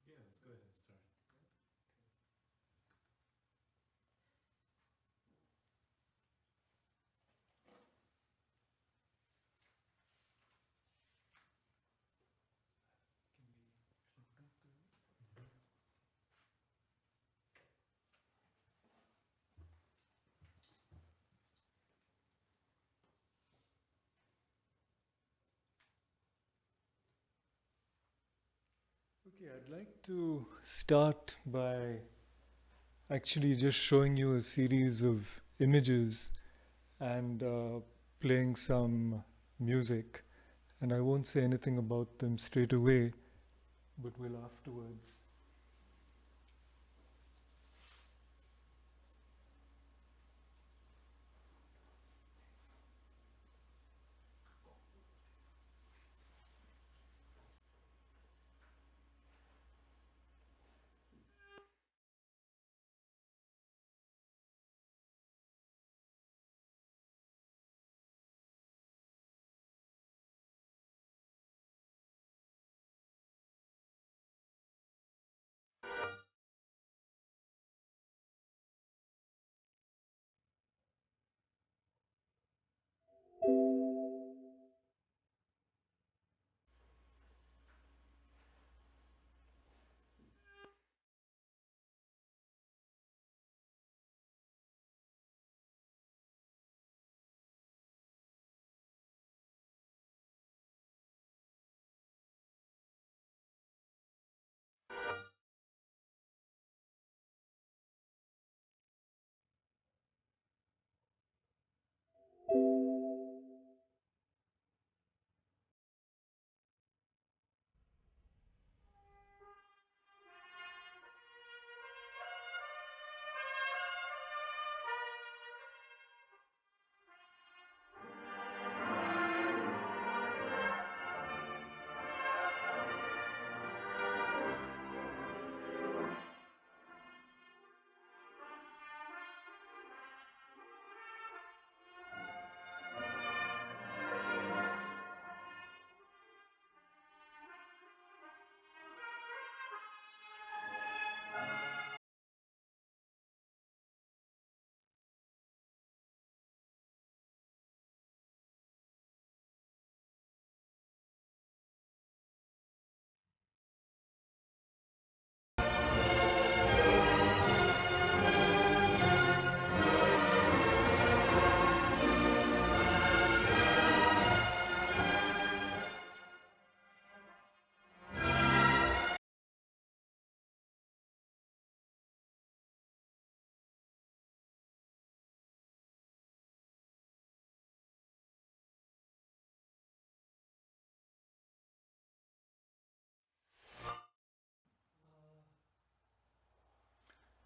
Yeah, let's go ahead and start. Okay, I'd like to start by actually just showing you a series of images and playing some music. And I won't say anything about them straight away, but will afterwards.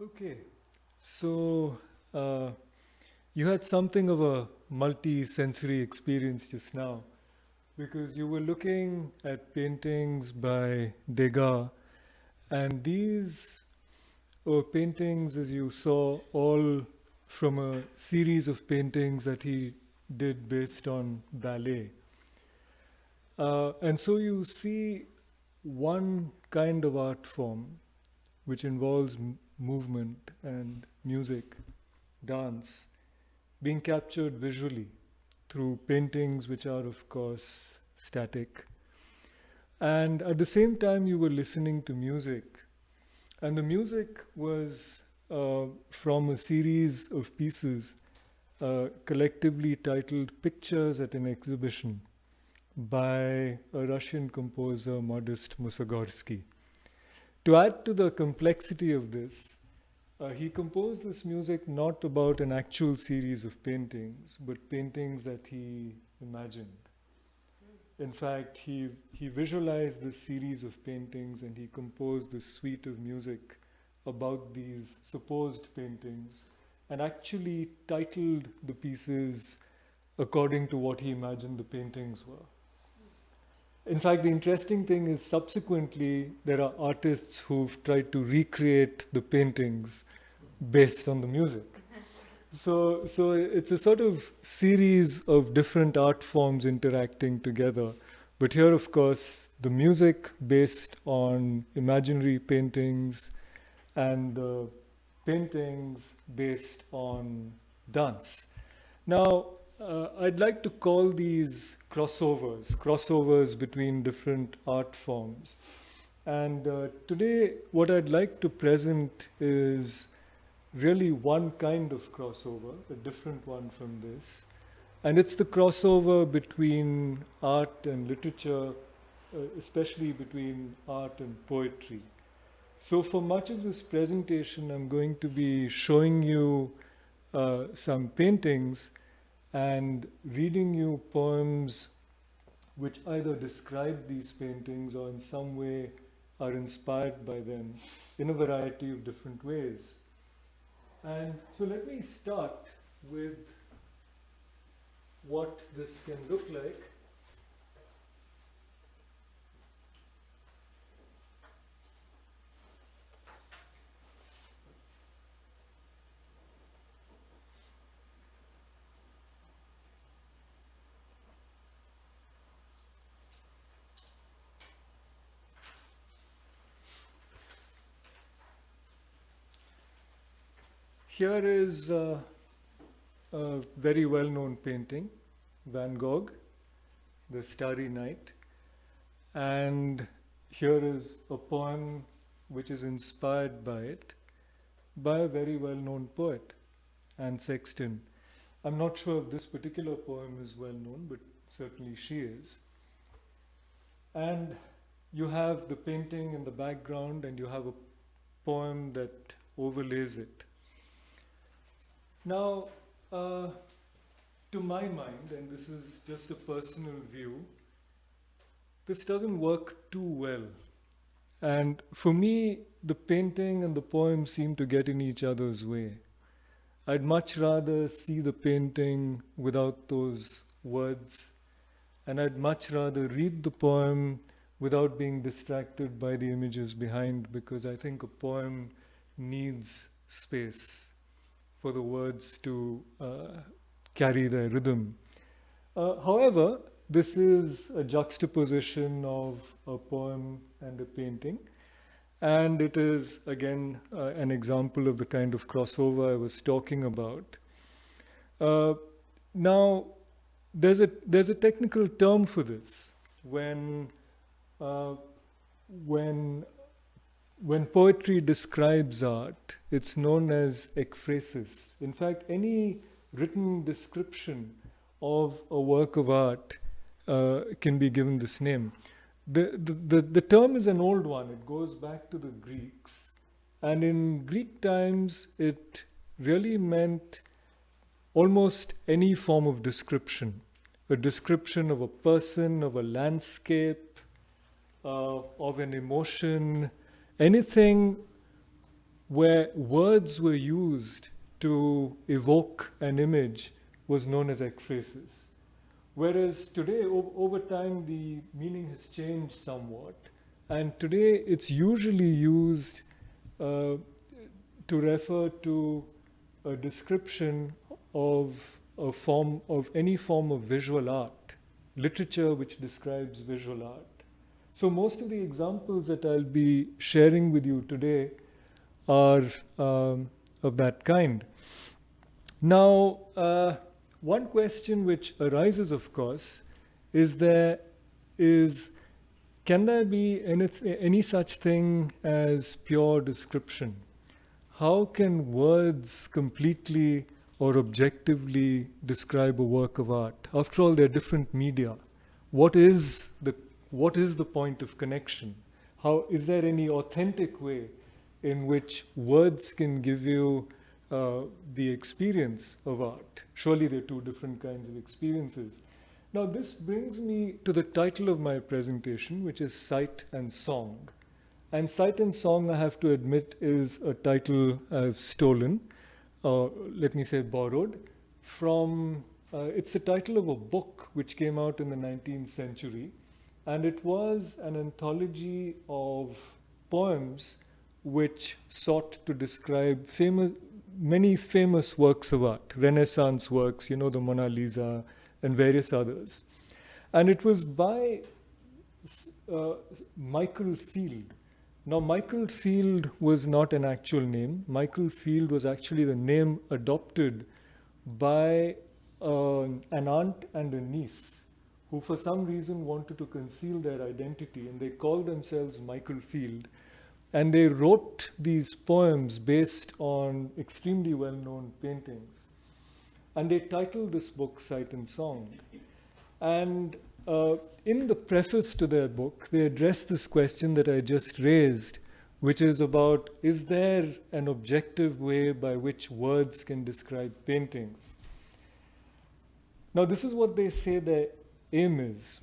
Okay, so uh, you had something of a multi-sensory experience just now because you were looking at paintings by Degas, and these were paintings, as you saw, all from a series of paintings that he did based on ballet. And so you see one kind of art form which involves movement and music, dance, being captured visually through paintings which are, of course, static. And at the same time, you were listening to music. And the music was from a series of pieces collectively titled Pictures at an Exhibition by a Russian composer, Modest Musorgsky. To add to the complexity of this, he composed this music not about an actual series of paintings, but paintings that he imagined. In fact, he visualized this series of paintings and he composed this suite of music about these supposed paintings and actually titled the pieces according to what he imagined the paintings were. In fact, the interesting thing is subsequently there are artists who've tried to recreate the paintings based on the music. So it's a sort of series of different art forms interacting together, But here, of course, the music based on imaginary paintings and the paintings based on dance. Now, I'd like to call these crossovers between different art forms. And today, what I'd like to present is really one kind of crossover, a different one from this. And it's the crossover between art and literature, especially between art and poetry. So for much of this presentation, I'm going to be showing you some paintings and reading you poems which either describe these paintings or in some way are inspired by them in a variety of different ways. And so let me start with what this can look like. Here is a very well-known painting, Van Gogh, The Starry Night. And here is a poem which is inspired by it, by a very well-known poet, Anne Sexton. I'm not sure if this particular poem is well-known, but certainly she is. And you have the painting in the background, and you have a poem that overlays it. Now, to my mind, and this is just a personal view, this doesn't work too well. And for me, the painting and the poem seem to get in each other's way. I'd much rather see the painting without those words, and I'd much rather read the poem without being distracted by the images behind, because I think a poem needs space for the words to carry their rhythm. However, this is a juxtaposition of a poem and a painting, and it is again an example of the kind of crossover I was talking about. Now, there's a technical term for this. When poetry describes art, it's known as ekphrasis. In fact, any written description of a work of art can be given this name. The term is an old one. It goes back to the Greeks. And in Greek times, it really meant almost any form of description. A description of a person, of a landscape, of an emotion, anything where words were used to evoke an image was known as ekphrasis. Whereas today, over time, the meaning has changed somewhat. And today, it's usually used to refer to a description of any form of visual art, literature which describes visual art. So most of the examples that I'll be sharing with you today are of that kind. Now, one question which arises, of course, is can there be any such thing as pure description? How can words completely or objectively describe a work of art? After all, they're different media. What is the point of connection? How is there any authentic way in which words can give you the experience of art? Surely there are two different kinds of experiences. Now this brings me to the title of my presentation, which is Sight and Song. And Sight and Song, I have to admit, is a title I've stolen, or let me say borrowed, from, it's the title of a book which came out in the 19th century. And it was an anthology of poems which sought to describe many famous works of art, Renaissance works, the Mona Lisa and various others. And it was by Michael Field. Now, Michael Field was not an actual name. Michael Field was actually the name adopted by an aunt and a niece who, for some reason, wanted to conceal their identity, and they called themselves Michael Field. And they wrote these poems based on extremely well known paintings. And they titled this book Sight and Song. And in the preface to their book, they address this question that I just raised, which is about, is there an objective way by which words can describe paintings? Now, this is what they say their aim is: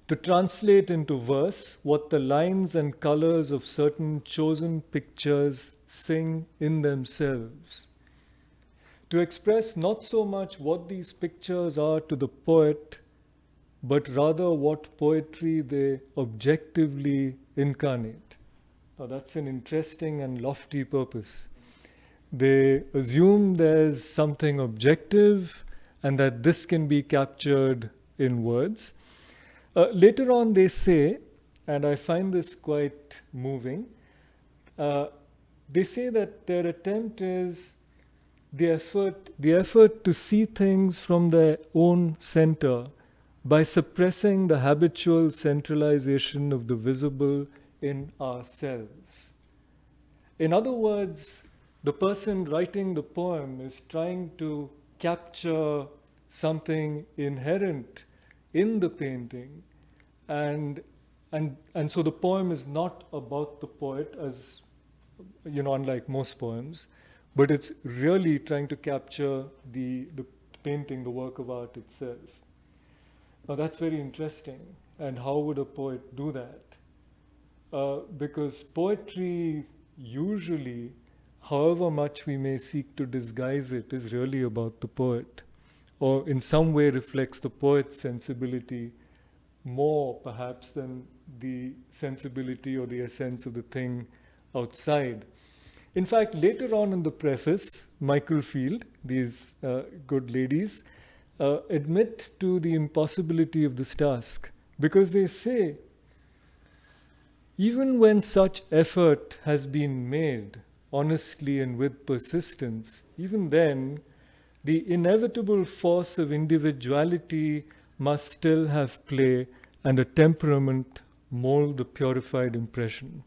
to translate into verse what the lines and colors of certain chosen pictures sing in themselves. To express not so much what these pictures are to the poet, but rather what poetry they objectively incarnate. Now, that's an interesting and lofty purpose. They assume there's something objective and that this can be captured in words. Later on, they say, and I find this quite moving, they say that their attempt is the effort to see things from their own center by suppressing the habitual centralization of the visible in ourselves. In other words, the person writing the poem is trying to capture something inherent in the painting, and so the poem is not about the poet, as unlike most poems, but it's really trying to capture the painting, the work of art itself. Now, that's very interesting. And how would a poet do that? Because poetry usually, however much we may seek to disguise it, is really about the poet, or in some way reflects the poet's sensibility more perhaps than the sensibility or the essence of the thing outside. In fact, later on in the preface, Michael Field, these good ladies, admit to the impossibility of this task, because they say, even when such effort has been made honestly and with persistence, even then, the inevitable force of individuality must still have play, and a temperament mold the purified impression.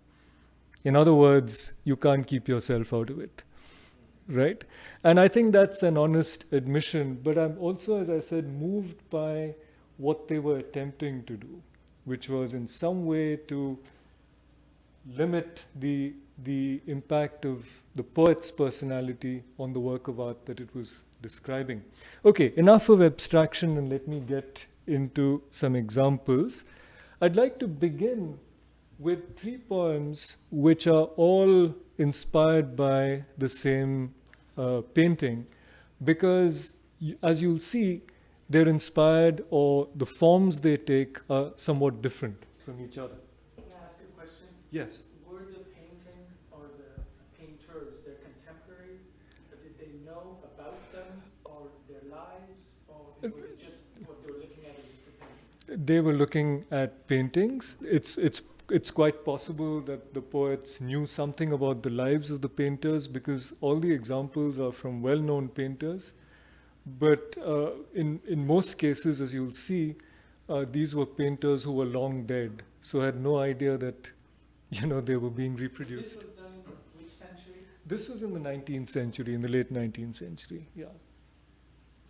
In other words, you can't keep yourself out of it, right? And I think that's an honest admission, but I'm also, as I said, moved by what they were attempting to do, which was in some way to limit the impact of the poet's personality on the work of art that it was describing. Okay, enough of abstraction, and let me get into some examples. I'd like to begin with 3 poems which are all inspired by the same painting, because as you'll see, they're inspired, or the forms they take are somewhat different from each other. Can I ask a question? Yes. Were the paintings or the painters their contemporaries? Or did they know about them or their lives? Or was it just what they were looking at as just a painting? They were looking at paintings. It's quite possible that the poets knew something about the lives of the painters, because all the examples are from well-known painters. But in most cases, as you'll see, these were painters who were long dead, so had no idea that they were being reproduced. This was done in which century? This was in the 19th century, in the late 19th century, yeah.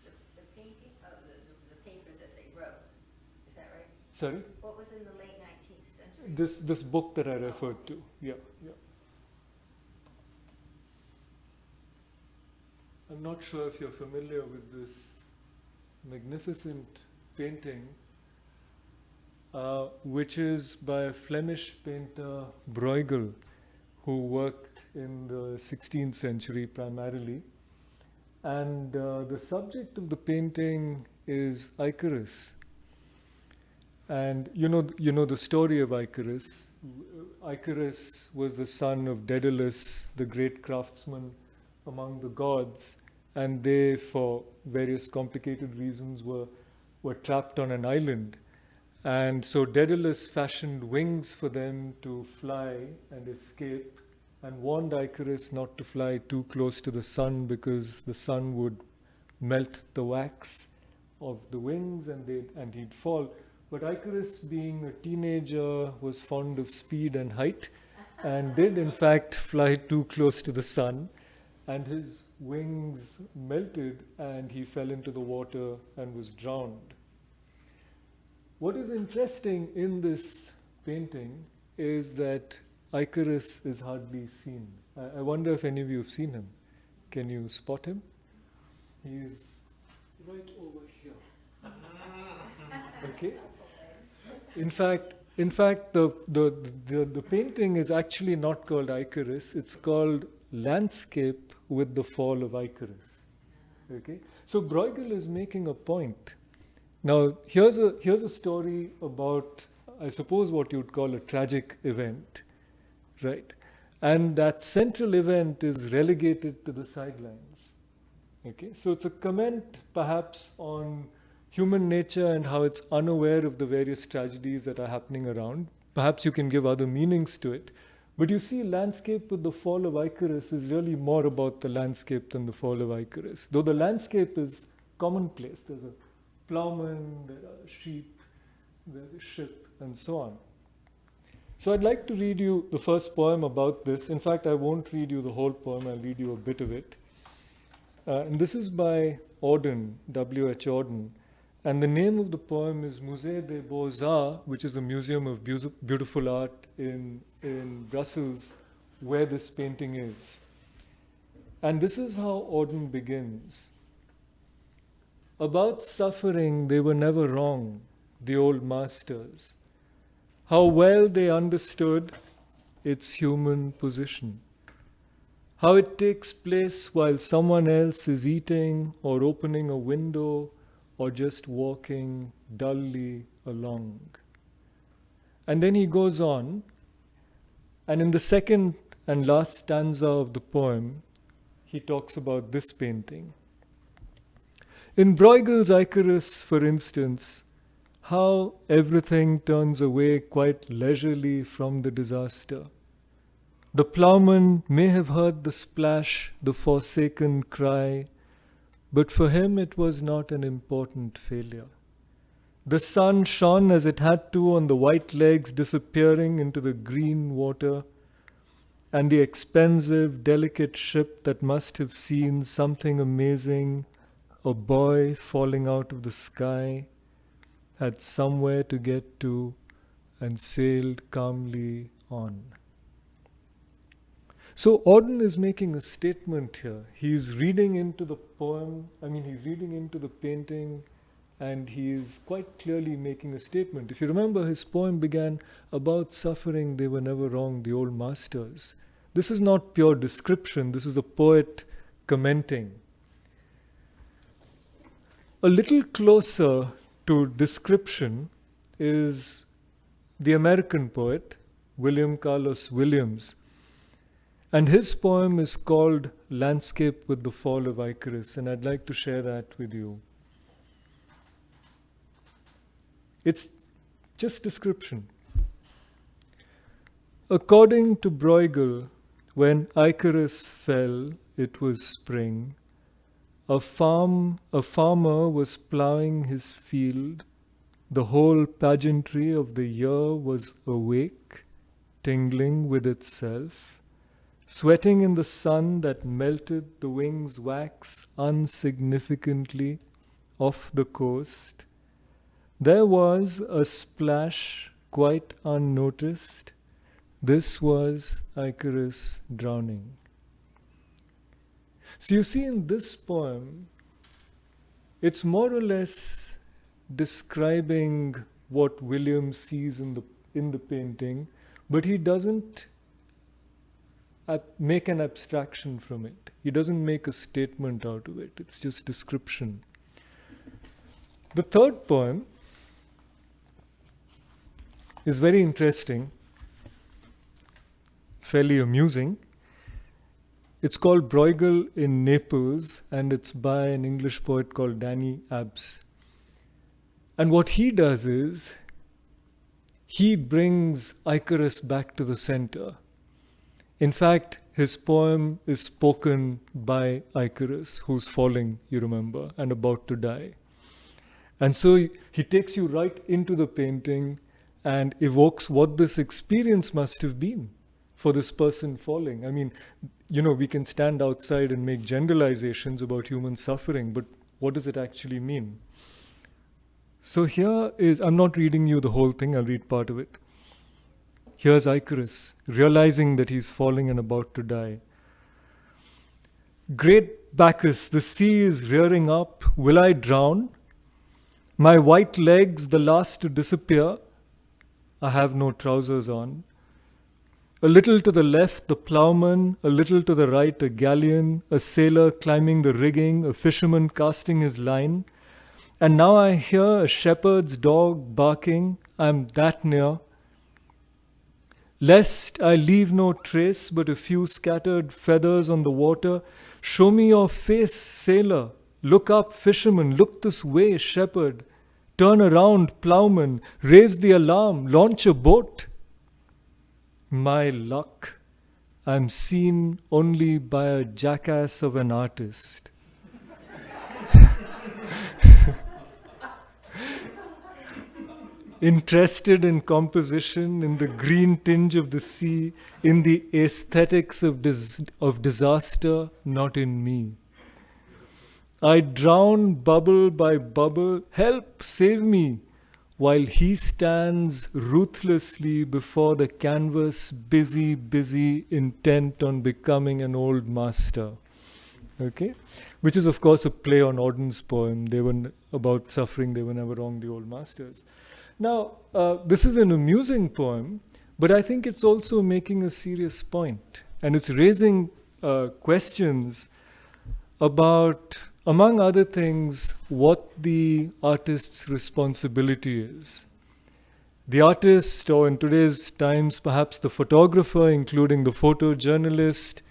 The painting of the paper that they wrote, is that right? Sorry? What was in the late 19th century? This book that I referred to, yeah. I'm not sure if you're familiar with this magnificent painting, which is by a Flemish painter, Bruegel, who worked in the 16th century primarily. And the subject of the painting is Icarus. And you know the story of Icarus. Icarus was the son of Daedalus, the great craftsman among the gods, and they, for various complicated reasons, were trapped on an island. And so Daedalus fashioned wings for them to fly and escape, and warned Icarus not to fly too close to the sun because the sun would melt the wax of the wings and he'd fall. But Icarus, being a teenager, was fond of speed and height and did in fact fly too close to the sun, and his wings melted and he fell into the water and was drowned. What is interesting in this painting is that Icarus is hardly seen. I wonder if any of you have seen him. Can you spot him? He's right over here. Okay. In fact, the painting is actually not called Icarus. It's called Landscape with the Fall of Icarus. Okay. So Bruegel is making a point. Now, here's a story about, I suppose, what you'd call a tragic event, right? And that central event is relegated to the sidelines. Okay, so it's a comment perhaps on human nature and how it's unaware of the various tragedies that are happening around. Perhaps you can give other meanings to it. But you see, Landscape with the Fall of Icarus is really more about the landscape than the fall of Icarus. Though the landscape is commonplace. There's a plowman, there are sheep, there's a ship, and so on. So I'd like to read you the first poem about this. In fact, I won't read you the whole poem, I'll read you a bit of it. And this is by Auden, W.H. Auden. And the name of the poem is Musée des Beaux-Arts, which is a museum of beautiful art in Brussels, where this painting is. And this is how Auden begins. About suffering, they were never wrong, the old masters. How well they understood its human position. How it takes place while someone else is eating or opening a window or just walking dully along. And then he goes on, and in the second and last stanza of the poem, he talks about this painting. In Bruegel's Icarus, for instance, how everything turns away quite leisurely from the disaster. The ploughman may have heard the splash, the forsaken cry, but for him it was not an important failure. The sun shone as it had to on the white legs disappearing into the green water, and the expensive, delicate ship that must have seen something amazing, a boy falling out of the sky, had somewhere to get to and sailed calmly on. So Auden is making a statement here. He's reading into the poem, he's reading into the painting, and he is quite clearly making a statement. If you remember, his poem began, about suffering they were never wrong, the old masters. This is not pure description, this is the poet commenting. A little closer to description is the American poet, William Carlos Williams. And his poem is called Landscape with the Fall of Icarus, and I'd like to share that with you. It's just description. According to Bruegel, when Icarus fell, it was spring. A farmer was ploughing his field. The whole pageantry of the year was awake, tingling with itself, sweating in the sun that melted the wings' wax insignificantly off the coast. There was a splash quite unnoticed. This was Icarus drowning. So you see, in this poem, it's more or less describing what William sees in the painting, but he doesn't make an abstraction from it. He doesn't make a statement out of it. It's just description. The third poem is very interesting, fairly amusing. It's called Bruegel in Naples, and it's by an English poet called Danny Abbs. And what he does is, he brings Icarus back to the center. In fact, his poem is spoken by Icarus, who's falling, you remember, and about to die. And so he takes you right into the painting and evokes what this experience must have been for this person falling. I mean, we can stand outside and make generalizations about human suffering, but what does it actually mean? So here is, I'm not reading you the whole thing, I'll read part of it. Here's Icarus, realizing that he's falling and about to die. Great Bacchus, the sea is rearing up. Will I drown? My white legs, the last to disappear. I have no trousers on. A little to the left, the ploughman. A little to the right, a galleon. A sailor climbing the rigging. A fisherman casting his line. And now I hear a shepherd's dog barking. I'm that near. Lest I leave no trace but a few scattered feathers on the water. Show me your face, sailor. Look up, fisherman. Look this way, shepherd. Turn around, ploughman. Raise the alarm. Launch a boat. My luck. I'm seen only by a jackass of an artist. Interested in composition, in the green tinge of the sea, in the aesthetics of disaster, not in me. I drown bubble by bubble, help, save me, while he stands ruthlessly before the canvas, busy, intent on becoming an old master. Okay? Which is, of course, a play on Auden's poem. They were about suffering, they were never wrong, the old masters. Now, this is an amusing poem, but I think it's also making a serious point. And it's raising questions about, among other things, what the artist's responsibility is. The artist, or in today's times, perhaps the photographer, including the photojournalist,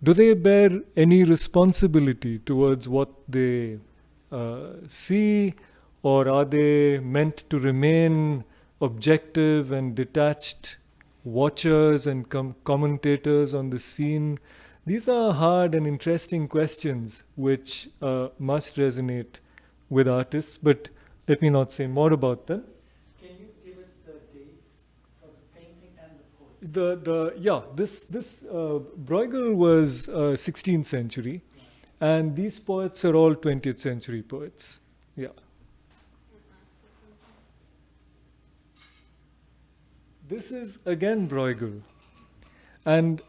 do they bear any responsibility towards what they see? Or are they meant to remain objective and detached watchers and commentators on the scene? These are hard and interesting questions which must resonate with artists, but let me not say more about them. Can you give us the dates for the painting and the poets? This Bruegel was 16th century, and these poets are all 20th century poets. Yeah. This is again Bruegel. And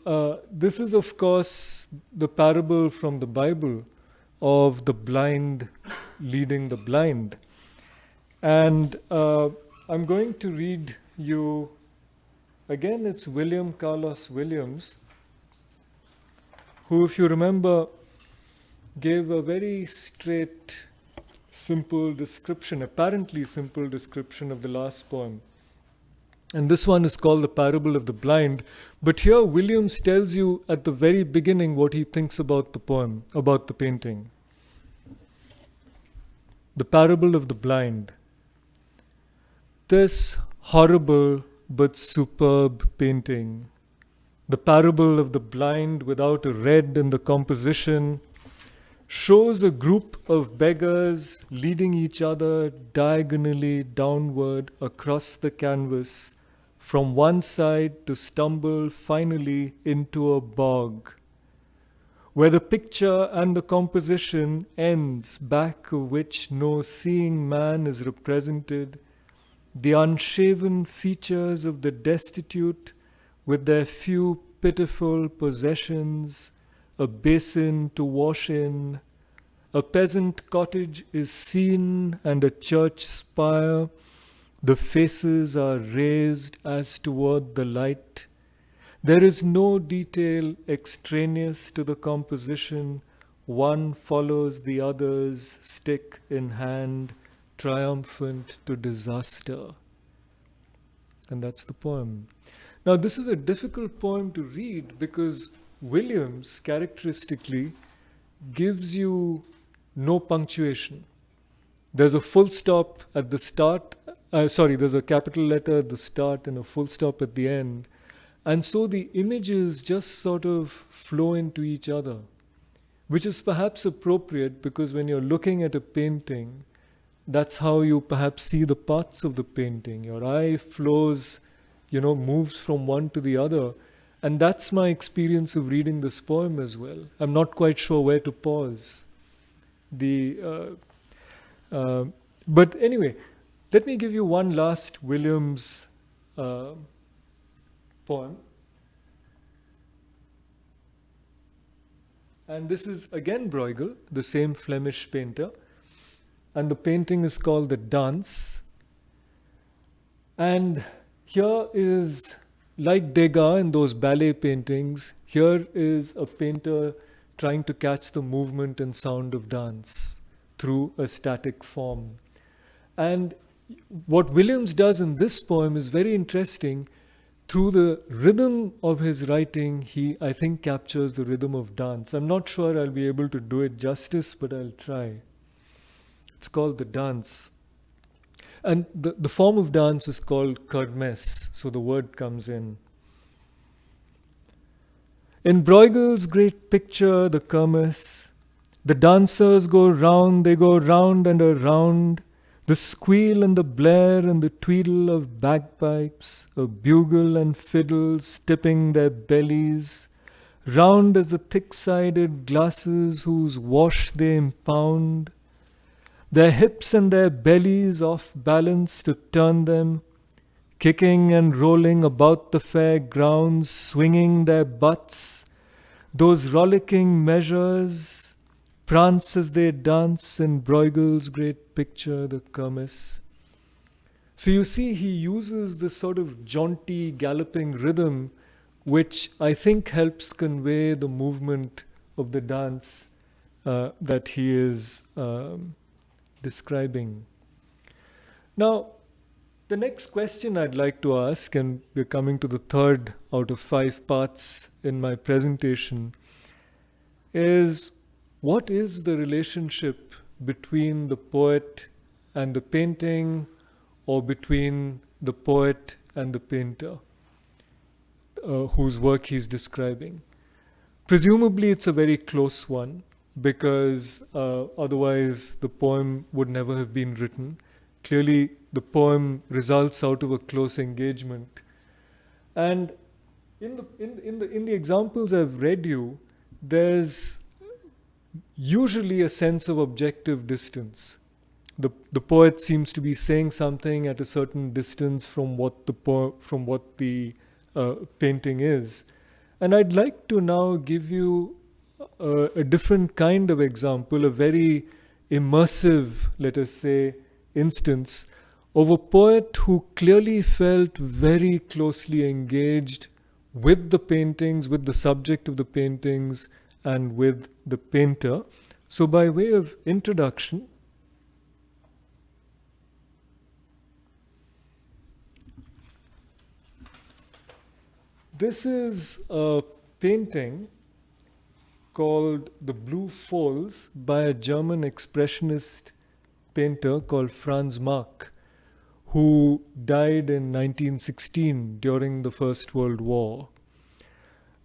this is, of course, the parable from the Bible of the blind leading the blind. And I'm going to read you, again, it's William Carlos Williams, who, if you remember, gave a very straight, simple description, apparently simple description of the last poem. And this one is called The Parable of the Blind. But here Williams tells you at the very beginning what he thinks about the poem, about the painting. The Parable of the Blind. This horrible but superb painting, the parable of the blind without a red in the composition, shows a group of beggars leading each other diagonally downward across the canvas, from one side to stumble finally into a bog, where the picture and the composition ends, back of which no seeing man is represented, the unshaven features of the destitute with their few pitiful possessions, a basin to wash in, a peasant cottage is seen and a church spire. The faces are raised as toward the light. There is no detail extraneous to the composition. One follows the others, stick in hand, triumphant to disaster. And that's the poem. Now, this is a difficult poem to read because Williams, characteristically, gives you no punctuation. There's a full stop at the start sorry, there's a capital letter at the start and a full stop at the end. And so the images just sort of flow into each other, which is perhaps appropriate because when you're looking at a painting, that's how you perhaps see the parts of the painting. Your eye flows, moves from one to the other. And that's my experience of reading this poem as well. I'm not quite sure where to pause. But anyway, let me give you one last Williams poem. And this is again Bruegel, the same Flemish painter. And the painting is called The Dance. And here is, like Degas in those ballet paintings, here is a painter trying to catch the movement and sound of dance through a static form. And what Williams does in this poem is very interesting. Through the rhythm of his writing, he, I think, captures the rhythm of dance. I'm not sure I'll be able to do it justice, but I'll try. It's called The Dance. And the form of dance is called kermesse, so the word comes in. In Bruegel's great picture, The Kermesse, the dancers go round, they go round and around, the squeal and the blare and the tweedle of bagpipes, a bugle and fiddles tipping their bellies, round as the thick-sided glasses whose wash they impound, their hips and their bellies off balance to turn them, kicking and rolling about the fair grounds, swinging their butts, those rollicking measures, prance as they dance in Bruegel's great picture, The Kermesse. So you see, he uses this sort of jaunty, galloping rhythm, which I think helps convey the movement of the dance that he is describing. Now, the next question I'd like to ask, and we're coming to the third out of 5 parts in my presentation, is what is the relationship between the poet and the painting, or between the poet and the painter whose work he's describing? Presumably it's a very close one, because otherwise the poem would never have been written. Clearly the poem results out of a close engagement. And in the examples I've read you, there's usually a sense of objective distance. The poet seems to be saying something at a certain distance from what the painting is. And I'd like to now give you a different kind of example, a very immersive, let us say, instance of a poet who clearly felt very closely engaged with the paintings, with the subject of the paintings, and with the painter. So by way of introduction, this is a painting called The Blue Falls by a German expressionist painter called Franz Marc, who died in 1916 during the First World War.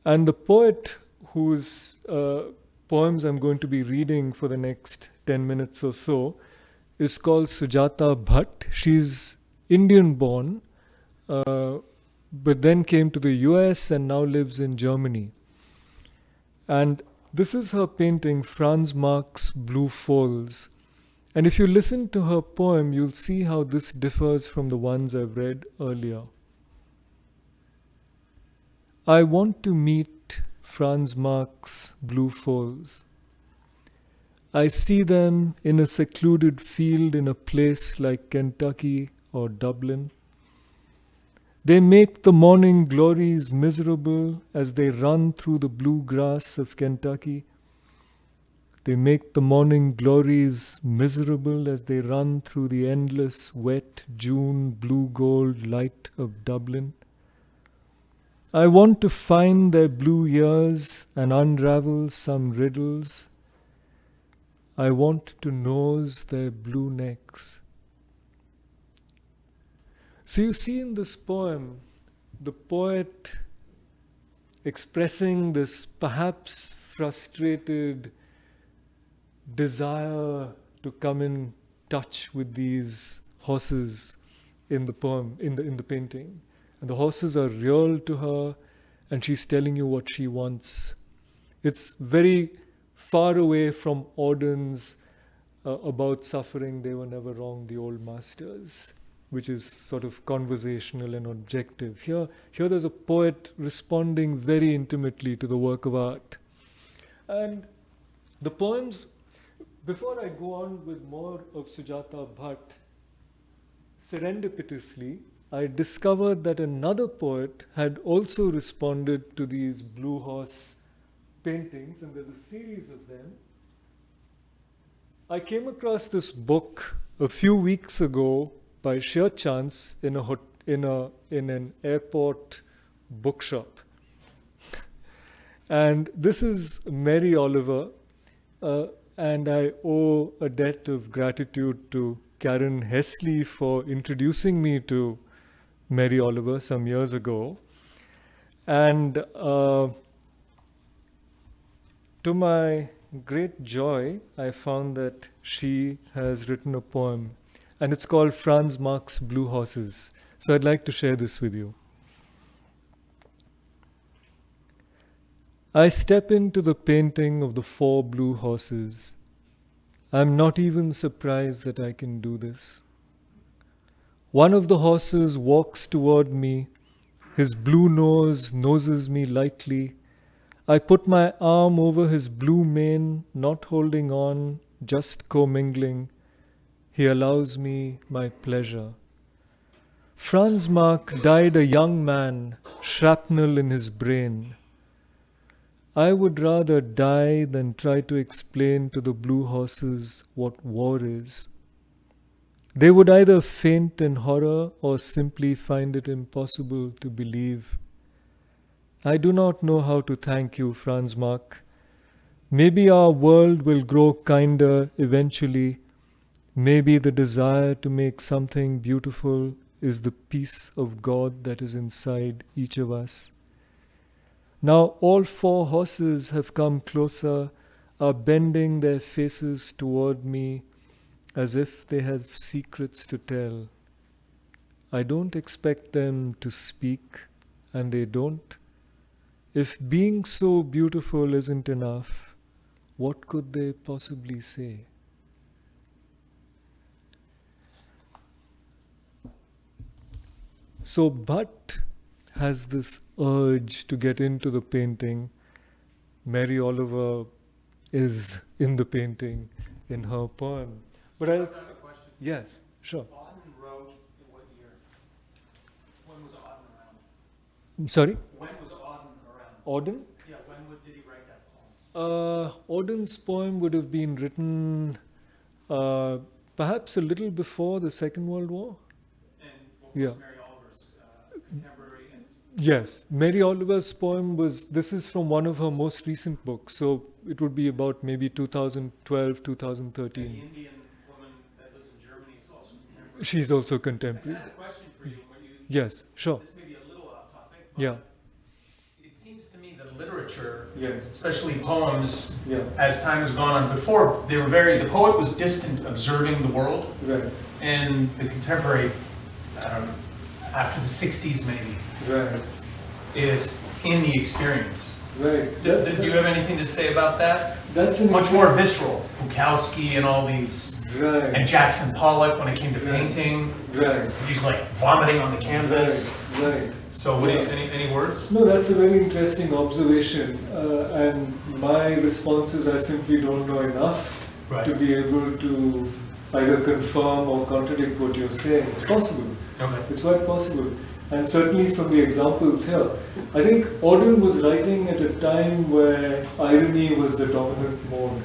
And the poet whose poems I'm going to be reading for the next 10 minutes or so is called Sujata Bhatt. She's Indian born, but then came to the US and now lives in Germany. And this is her painting, Franz Marc's Blue Falls. And if you listen to her poem, you'll see how this differs from the ones I've read earlier. I want to meet Franz Marc's Blue Falls. I see them in a secluded field in a place like Kentucky or Dublin. They make the morning glories miserable as they run through the blue grass of Kentucky. They make the morning glories miserable as they run through the endless, wet, June, blue-gold light of Dublin. I want to find their blue ears and unravel some riddles. I want to nose their blue necks. So you see in this poem, the poet expressing this perhaps frustrated desire to come in touch with these horses in the poem, in the painting. And the horses are real to her, and she's telling you what she wants. It's very far away from Auden's about suffering, they were never wrong, the old masters, which is sort of conversational and objective. Here there's a poet responding very intimately to the work of art. And the poems, before I go on with more of Sujata Bhatt, serendipitously, I discovered that another poet had also responded to these blue horse paintings, and there's a series of them. I came across this book a few weeks ago by sheer chance in an airport bookshop. And this is Mary Oliver, and I owe a debt of gratitude to Karen Hesley for introducing me to Mary Oliver some years ago. And to my great joy, I found that she has written a poem, and it's called Franz Marc's Blue Horses. So I'd like to share this with you. I step into the painting of the 4 blue horses. I'm not even surprised that I can do this. One of the horses walks toward me. His blue nose noses me lightly. I put my arm over his blue mane, not holding on, just commingling. He allows me my pleasure. Franz Marc died a young man, shrapnel in his brain. I would rather die than try to explain to the blue horses what war is. They would either faint in horror or simply find it impossible to believe. I do not know how to thank you, Franz Marc. Maybe our world will grow kinder eventually. Maybe the desire to make something beautiful is the peace of God that is inside each of us. Now all 4 horses have come closer, are bending their faces toward me as if they have secrets to tell. I don't expect them to speak, and they don't. If being so beautiful isn't enough, what could they possibly say? So Bhatt has this urge to get into the painting. Mary Oliver is in the painting in her poem. But I have a question. yes, sure. Auden wrote in what year? When was Auden around? Sorry? When was Auden around? Auden? Yeah, did he write that poem? Auden's poem would have been written perhaps a little before the Second World War. And what was Yeah. Mary Oliver's contemporary? Yes, Mary Oliver's poem this is from one of her most recent books, so it would be about maybe 2012, And the 2013. Indian woman that lives in Germany is also contemporary. She's also I contemporary. had a question for you. Yes, sure. This may be a little off topic, but Yeah. it seems to me that literature, Yes. especially poems, Yeah. as time has gone on, before the poet was distant, observing the world, Right. and the contemporary, after the 60s maybe, Right. is in the experience. Right. Do you have anything to say about that? That's an Much more visceral. Bukowski and all these, Right. and Jackson Pollock when it came to Right. painting, Right. he's like vomiting on the canvas. Right. So what do you, any words? No, that's a very interesting observation. And my response is I simply don't know enough to be able to either confirm or contradict what you're saying. It's possible. Okay. It's quite possible. And certainly from the examples here, I think Auden was writing at a time where irony was the dominant mode.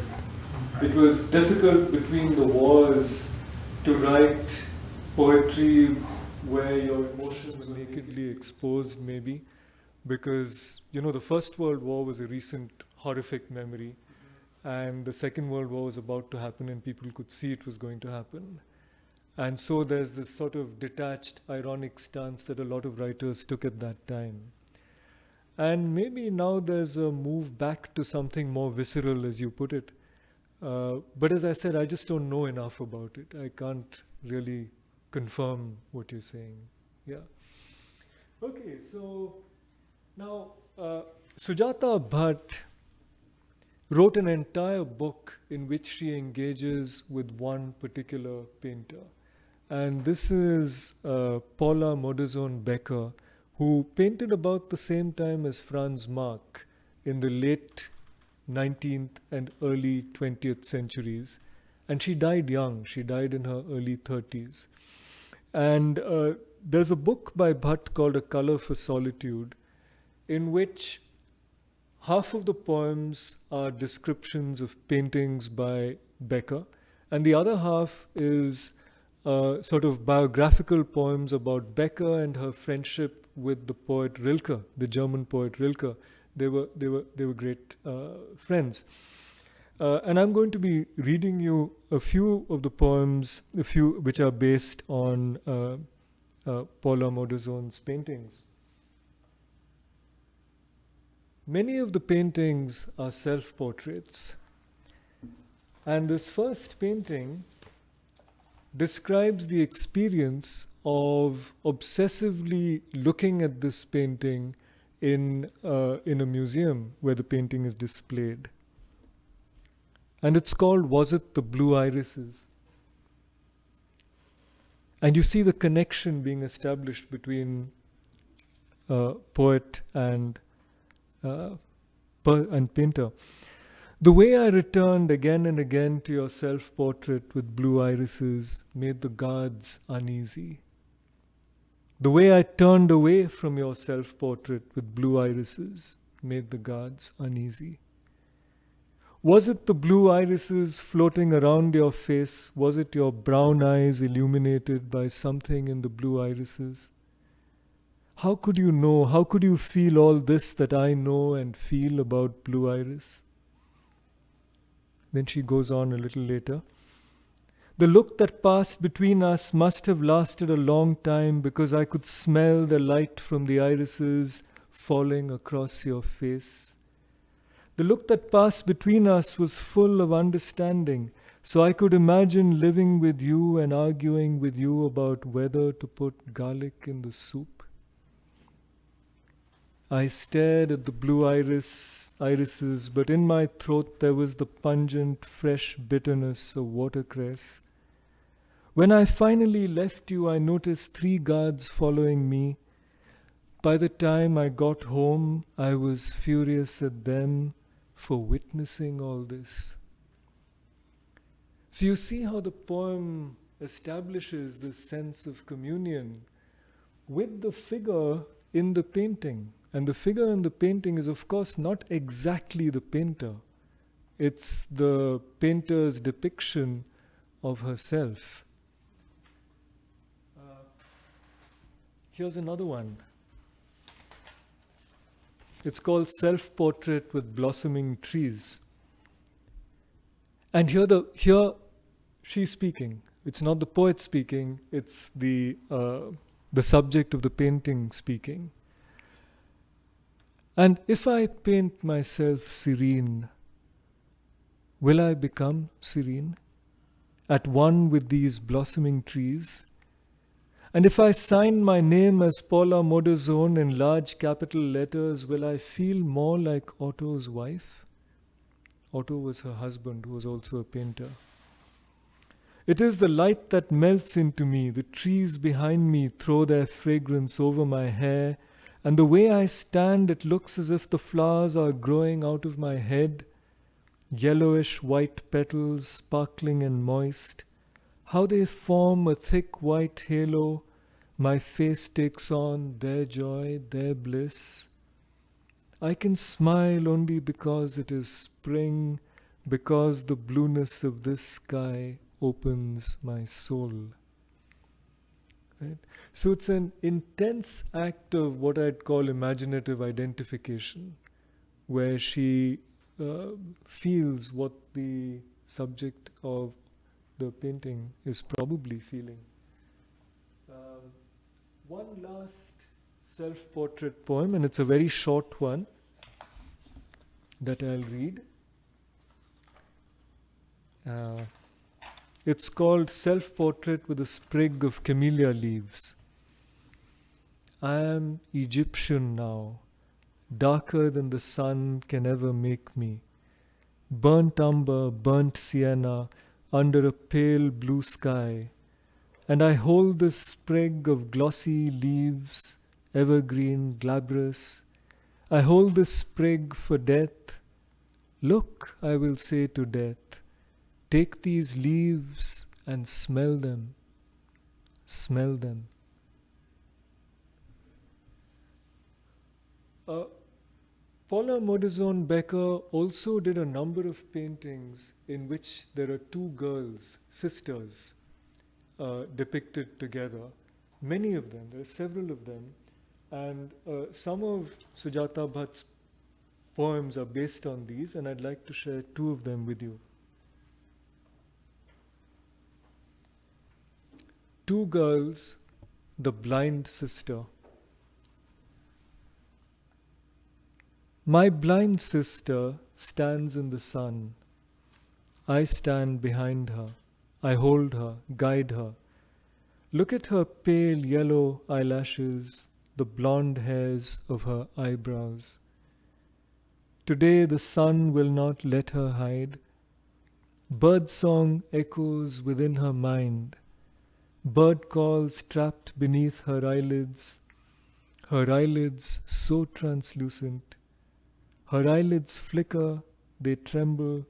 It was difficult between the wars to write poetry where your emotions were nakedly exposed, maybe, because, the First World War was a recent horrific memory, and the Second World War was about to happen, and people could see it was going to happen. And so there's this sort of detached, ironic stance that a lot of writers took at that time. And maybe now there's a move back to something more visceral, as you put it. But as I said, I just don't know enough about it. I can't really confirm what you're saying. Yeah. Okay, so now Sujata Bhatt wrote an entire book in which she engages with one particular painter. And this is Paula Modazone Becker, who painted about the same time as Franz Marc in the late 19th and early 20th centuries. And she died young. She died in her early 30s. And there's a book by Bhatt called A Color for Solitude, in which half of the poems are descriptions of paintings by Becker, and the other half is sort of biographical poems about Becker and her friendship with the poet Rilke, the German poet Rilke. They were great friends. And I'm going to be reading you a few of the poems, a few which are based on Paula Modazone's paintings. Many of the paintings are self-portraits. And this first painting describes the experience of obsessively looking at this painting in a museum where the painting is displayed. And it's called Was It the Blue Irises? And you see the connection being established between poet and painter. The way I returned again and again to your self-portrait with blue irises made the guards uneasy. The way I turned away from your self-portrait with blue irises made the guards uneasy. Was it the blue irises floating around your face? Was it your brown eyes illuminated by something in the blue irises? How could you know, how could you feel all this that I know and feel about blue iris? Then she goes on a little later. The look that passed between us must have lasted a long time because I could smell the light from the irises falling across your face. The look that passed between us was full of understanding, so I could imagine living with you and arguing with you about whether to put garlic in the soup. I stared at the blue irises, but in my throat there was the pungent, fresh bitterness of watercress. When I finally left you, I noticed 3 guards following me. By the time I got home, I was furious at them for witnessing all this. So you see how the poem establishes this sense of communion with the figure in the painting. And the figure in the painting is, of course, not exactly the painter. It's the painter's depiction of herself. Here's another one. It's called Self-Portrait with Blossoming Trees. And here she's speaking. It's not the poet speaking, it's the subject of the painting speaking. And if I paint myself serene, will I become serene, at one with these blossoming trees? And if I sign my name as Paula Modazone in large capital letters, will I feel more like Otto's wife? Otto was her husband, who was also a painter. It is the light that melts into me. The trees behind me throw their fragrance over my hair, and the way I stand, it looks as if the flowers are growing out of my head, yellowish white petals, sparkling and moist. How they form a thick white halo, my face takes on their joy, their bliss. I can smile only because it is spring, because the blueness of this sky opens my soul. Right? So it's an intense act of what I'd call imaginative identification, where she feels what the subject of the painting is probably feeling. One last self-portrait poem, and it's a very short one that I'll read. It's called Self-Portrait with a Sprig of Camellia Leaves. I am Egyptian now, darker than the sun can ever make me. Burnt umber, burnt sienna, under a pale blue sky. And I hold this sprig of glossy leaves, evergreen, glabrous. I hold this sprig for death. Look, I will say to death, take these leaves and smell them. Smell them. Paula Modizon Becker also did a number of paintings in which there are two girls, sisters, depicted together. Many of them, there are several of them. And some of Sujata Bhatt's poems are based on these, and I'd like to share two of them with you. Two girls, the blind sister. My blind sister stands in the sun. I stand behind her. I hold her, guide her. Look at her pale yellow eyelashes, the blonde hairs of her eyebrows. Today the sun will not let her hide. Birdsong echoes within her mind. Bird calls trapped beneath her eyelids so translucent. Her eyelids flicker, they tremble.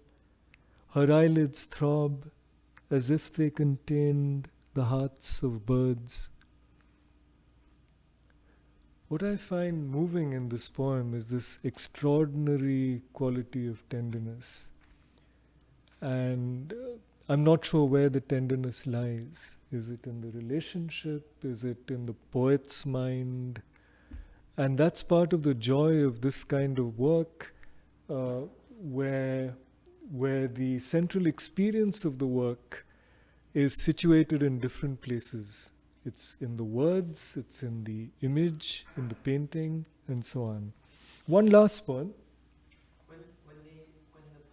Her eyelids throb as if they contained the hearts of birds. What I find moving in this poem is this extraordinary quality of tenderness. And I'm not sure where the tenderness lies. Is it in the relationship? Is it in the poet's mind? And that's part of the joy of this kind of work, where the central experience of the work is situated in different places. It's in the words, it's in the image, in the painting, and so on. One last poem. When the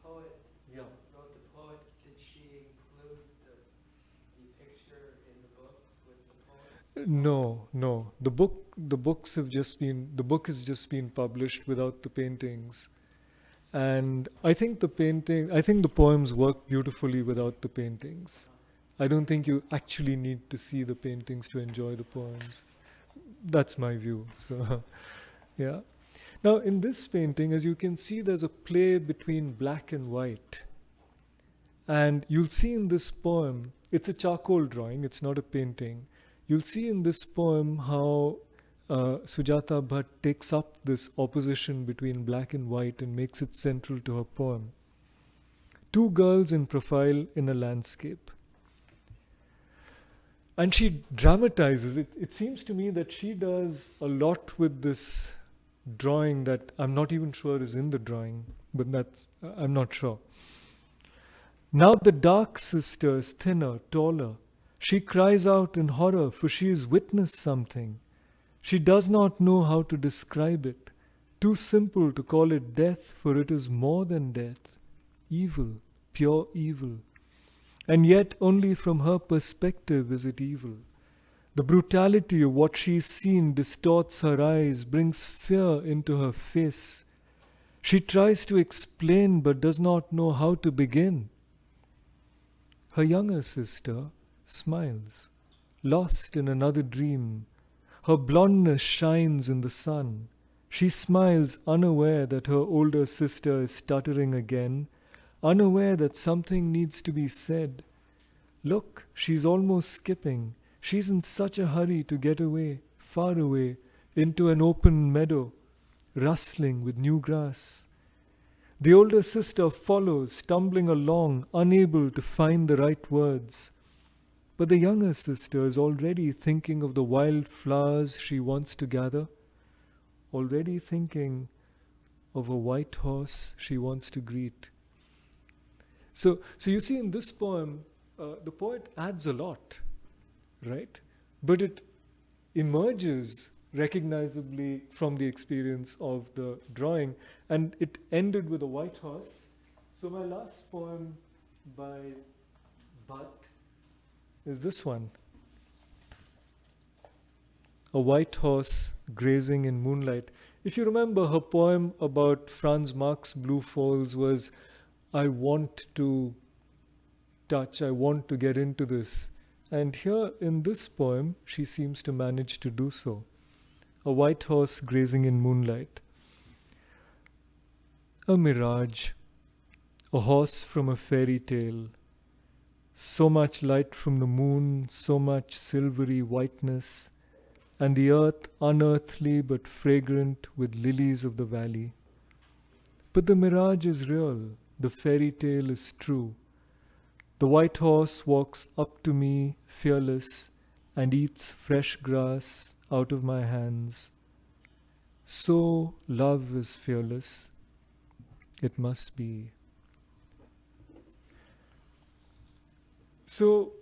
poet wrote the poem, did she include the picture in the book with the poem? No. The book has just been published without the paintings. And I think the poems work beautifully without the paintings. I don't think you actually need to see the paintings to enjoy the poems. That's my view. So, yeah. Now, in this painting, as you can see, there's a play between black and white. And you'll see in this poem, it's a charcoal drawing, it's not a painting. You'll see in this poem how Sujata Bhatt takes up this opposition between black and white and makes it central to her poem. Two girls in profile in a landscape. And she dramatizes it. It seems to me that she does a lot with this drawing that I'm not even sure is in the drawing, but I'm not sure. Now the dark sister is thinner, taller. She cries out in horror, for she has witnessed something. She does not know how to describe it. Too simple to call it death, for it is more than death. Evil, pure evil. And yet only from her perspective is it evil. The brutality of what she's seen distorts her eyes, brings fear into her face. She tries to explain but does not know how to begin. Her younger sister smiles, lost in another dream. Her blondness shines in the sun. She smiles, unaware that her older sister is stuttering again, unaware that something needs to be said. Look, she's almost skipping. She's in such a hurry to get away, far away, into an open meadow, rustling with new grass. The older sister follows, stumbling along, unable to find the right words. But the younger sister is already thinking of the wild flowers she wants to gather, already thinking of a white horse she wants to greet. So you see in this poem, the poet adds a lot, right? But it emerges recognizably from the experience of the drawing, and it ended with a white horse. So my last poem by Bhatt is this one. A white horse grazing in moonlight. If you remember, her poem about Franz Marc's Blue Falls was, I want to touch, I want to get into this. And here in this poem, she seems to manage to do so. A white horse grazing in moonlight. A mirage, a horse from a fairy tale. So much light from the moon, so much silvery whiteness, and the earth unearthly but fragrant with lilies of the valley. But the mirage is real, the fairy tale is true. The white horse walks up to me fearless and eats fresh grass out of my hands. So love is fearless. It must be. So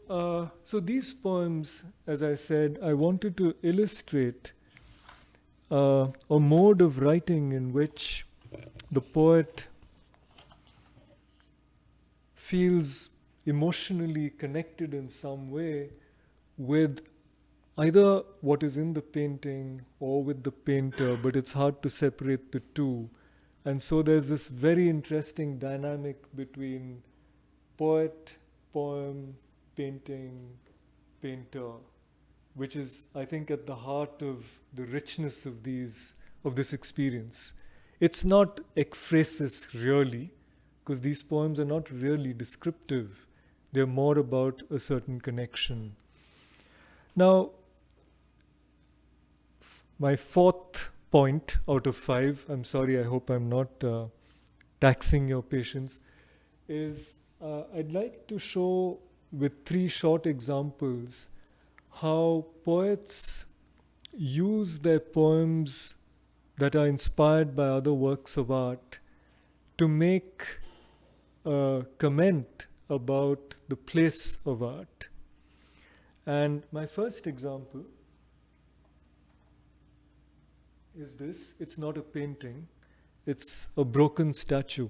these poems, as I said, I wanted to illustrate a mode of writing in which the poet feels emotionally connected in some way with either what is in the painting or with the painter, but it's hard to separate the two. And so there's this very interesting dynamic between poet, poem, painting, painter, which is, I think, at the heart of the richness of this experience. It's not ekphrasis really, because these poems are not really descriptive. They're more about a certain connection. Now, my fourth point out of 5, I'm sorry, I hope I'm not taxing your patience, is I'd like to show with 3 short examples how poets use their poems that are inspired by other works of art to make a comment about the place of art. And my first example is this. It's not a painting, it's a broken statue.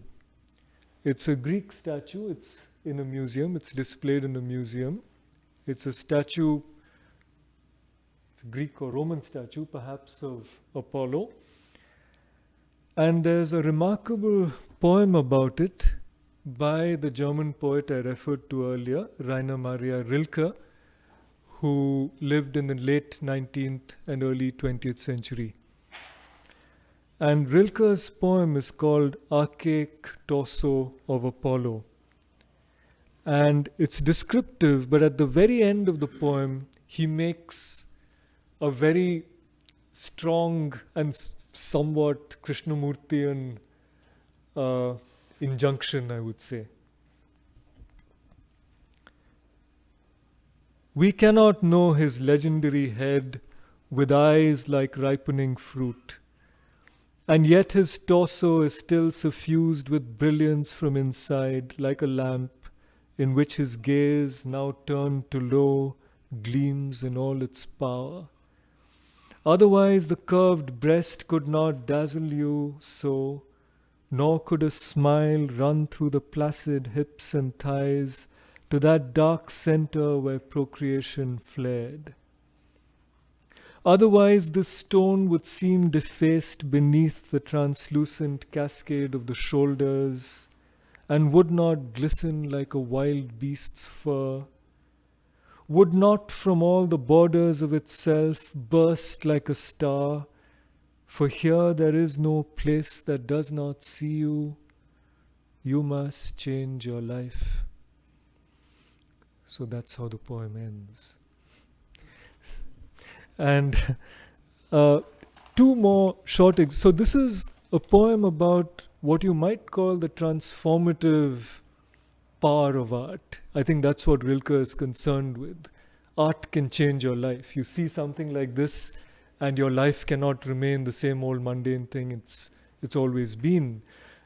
It's a Greek statue, it's in a museum, it's displayed in a museum. It's a statue, it's a Greek or Roman statue, perhaps of Apollo. And there's a remarkable poem about it by the German poet I referred to earlier, Rainer Maria Rilke, who lived in the late 19th and early 20th century. And Rilke's poem is called Archaic Torso of Apollo. And it's descriptive, but at the very end of the poem, he makes a very strong and somewhat Krishnamurtian injunction, I would say. We cannot know his legendary head with eyes like ripening fruit, and yet his torso is still suffused with brilliance from inside, like a lamp in which his gaze, now turned to low, gleams in all its power. Otherwise the curved breast could not dazzle you so, nor could a smile run through the placid hips and thighs to that dark center where procreation flared. Otherwise the stone would seem defaced beneath the translucent cascade of the shoulders, and would not glisten like a wild beast's fur, would not from all the borders of itself burst like a star, for here there is no place that does not see you. You must change your life. So that's how the poem ends. And 2 more short so this is a poem about what you might call the transformative power of art. I think that's what Rilke is concerned with. Art can change your life. You see something like this and your life cannot remain the same old mundane thing it's always been.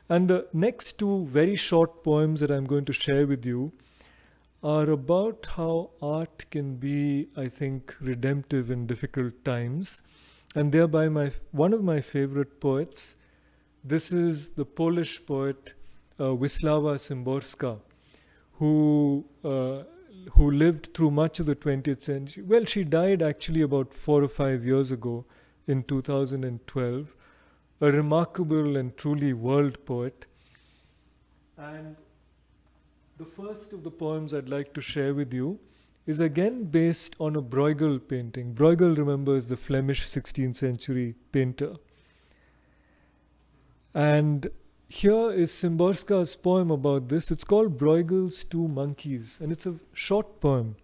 And the next 2 very short poems that I'm going to share with you are about how art can be, I think, redemptive in difficult times. And thereby one of my favorite poets. This is the Polish poet Wisława Szymborska, who lived through much of the 20th century. Well, she died actually about 4 or 5 years ago in 2012. A remarkable and truly world poet. And the first of the poems I'd like to share with you is again based on a Bruegel painting. Bruegel, remember, is the Flemish 16th century painter. And here is Szymborska's poem about this. It's called Bruegel's Two Monkeys, and it's a short poem.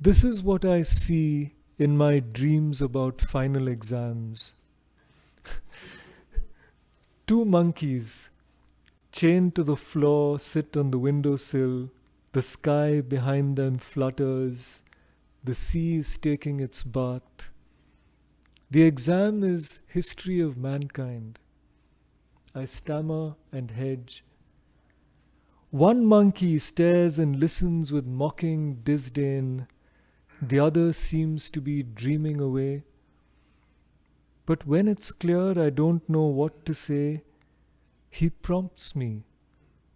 This is what I see in my dreams about final exams. Two monkeys, chained to the floor, sit on the windowsill. The sky behind them flutters. The sea is taking its bath. The exam is history of mankind. I stammer and hedge. One monkey stares and listens with mocking disdain. The other seems to be dreaming away. But when it's clear I don't know what to say, he prompts me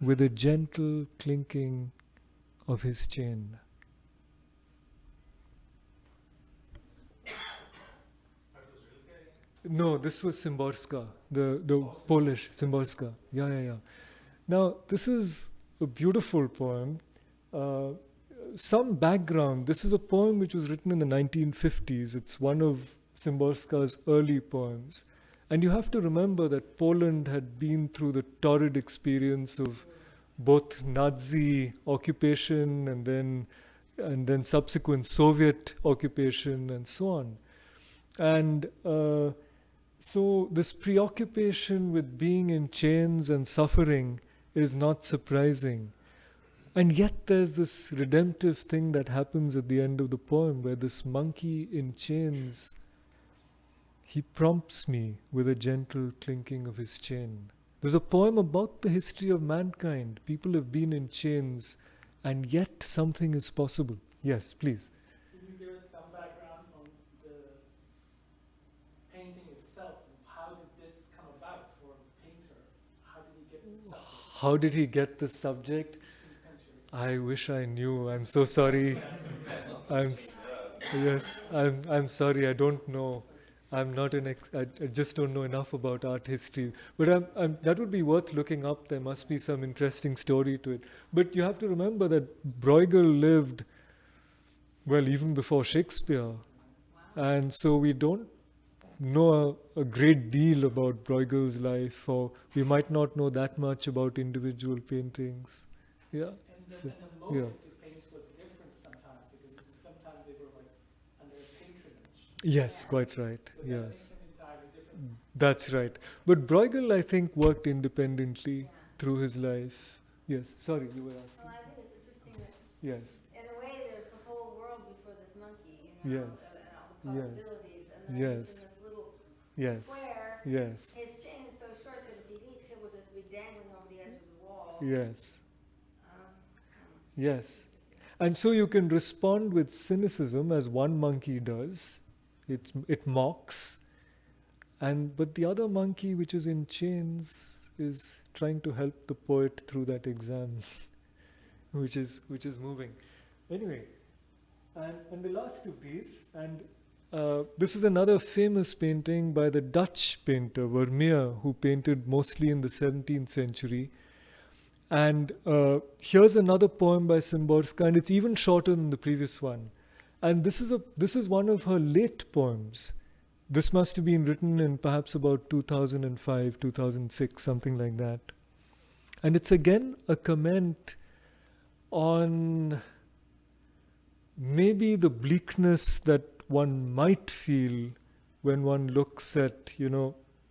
with a gentle clinking of his chain. No, this was Szymborska, the Polish Szymborska. Yeah. Now, this is a beautiful poem. Some background. This is a poem which was written in the 1950s. It's one of Szymborska's early poems. And you have to remember that Poland had been through the torrid experience of both Nazi occupation and then subsequent Soviet occupation and so on. And so this preoccupation with being in chains and suffering is not surprising. And yet there's this redemptive thing that happens at the end of the poem where this monkey in chains, he prompts me with a gentle clinking of his chain. There's a poem about the history of mankind. People have been in chains and yet something is possible. Yes, please. Can you give us some background on the painting itself? How did this come about for the painter? How did he get the subject? How did he get the subject? 16th century. I wish I knew. I'm so sorry. I'm sorry. I don't know. I'm not I just don't know enough about art history. But that would be worth looking up. There must be some interesting story to it. But you have to remember that Bruegel lived, well, even before Shakespeare. And so we don't know a great deal about Bruegel's life, or we might not know that much about individual paintings. Yeah. And the motive to paint was different sometimes, because sometimes they were like under patronage. Yes, quite right. So that Yes. makes them entirely different. That's right. But Bruegel, I think, worked independently through his life. Yes. Sorry, you were asking. Well, I think it's interesting that Yes. in a way there's the whole world before this monkey, you know, Yes. and all the Yes. possibilities, and then Yes. he's in this little Yes. square. Yes. His chain is so short that if he leaps, it will just be dangling over the edge of the wall. Yes. Um, Yes. And so you can respond with cynicism as one monkey does. It mocks. But the other monkey, which is in chains, is trying to help the poet through that exam, which is moving. Anyway, and the last of these, and this is another famous painting by the Dutch painter Vermeer, who painted mostly in the 17th century. And here's another poem by Szymborska, and it's even shorter than the previous one. And this is one of her late poems. This must have been written in perhaps about 2005, 2006, something like that. And it's again a comment on maybe the bleakness that one might feel when one looks at,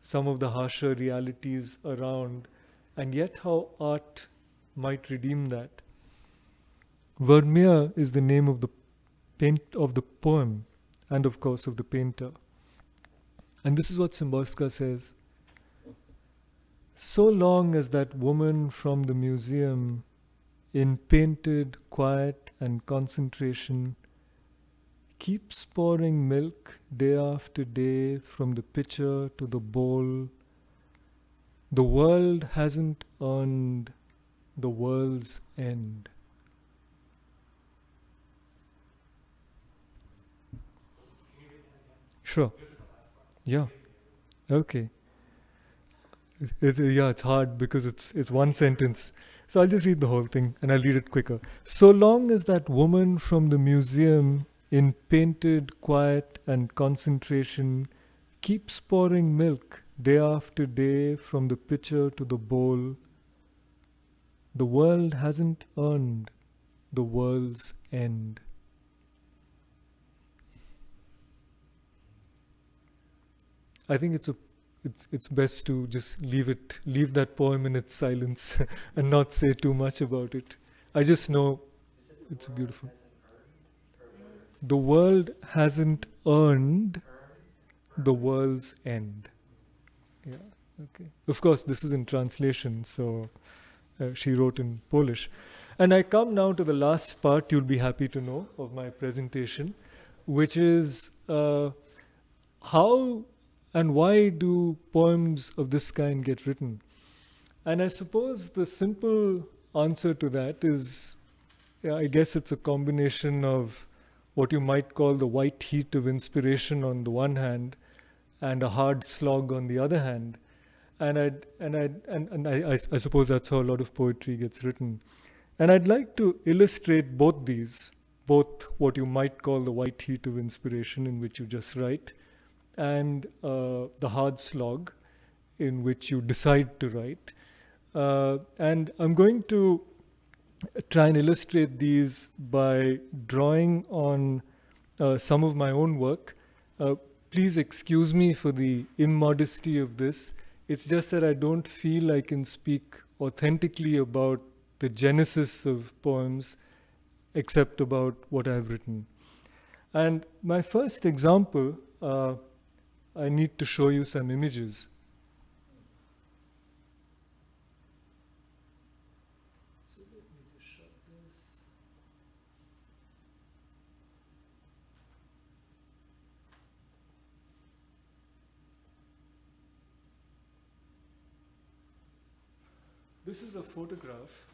some of the harsher realities around, and yet how art might redeem that. Vermeer is the name of the poem, and of course of the painter. And this is what Szymborska says. So long as that woman from the museum, in painted quiet and concentration, keeps pouring milk day after day from the pitcher to the bowl, the world hasn't earned the world's end. Sure. Yeah. Okay. Yeah, it's hard because it's one sentence. So I'll just read the whole thing and I'll read it quicker. So long as that woman from the museum, in painted quiet and concentration, keeps pouring milk day after day from the pitcher to the bowl, the world hasn't earned the world's end. I think it's best to just leave that poem in its silence and not say too much about it. I just know it's beautiful. The world hasn't earned the world's end. Yeah. Okay. Of course, this is in translation, so she wrote in Polish. And I come now to the last part, you'll be happy to know, of my presentation, which is how and why do poems of this kind get written? And I suppose the simple answer to that is, yeah, I guess it's a combination of what you might call the white heat of inspiration on the one hand and a hard slog on the other hand. I suppose that's how a lot of poetry gets written. And I'd like to illustrate both these, both what you might call the white heat of inspiration in which you just write, and the hard slog in which you decide to write. And I'm going to try and illustrate these by drawing on some of my own work. Please excuse me for the immodesty of this. It's just that I don't feel I can speak authentically about the genesis of poems except about what I've written. And my first example, I need to show you some images. So let me just shut this. This is a photograph,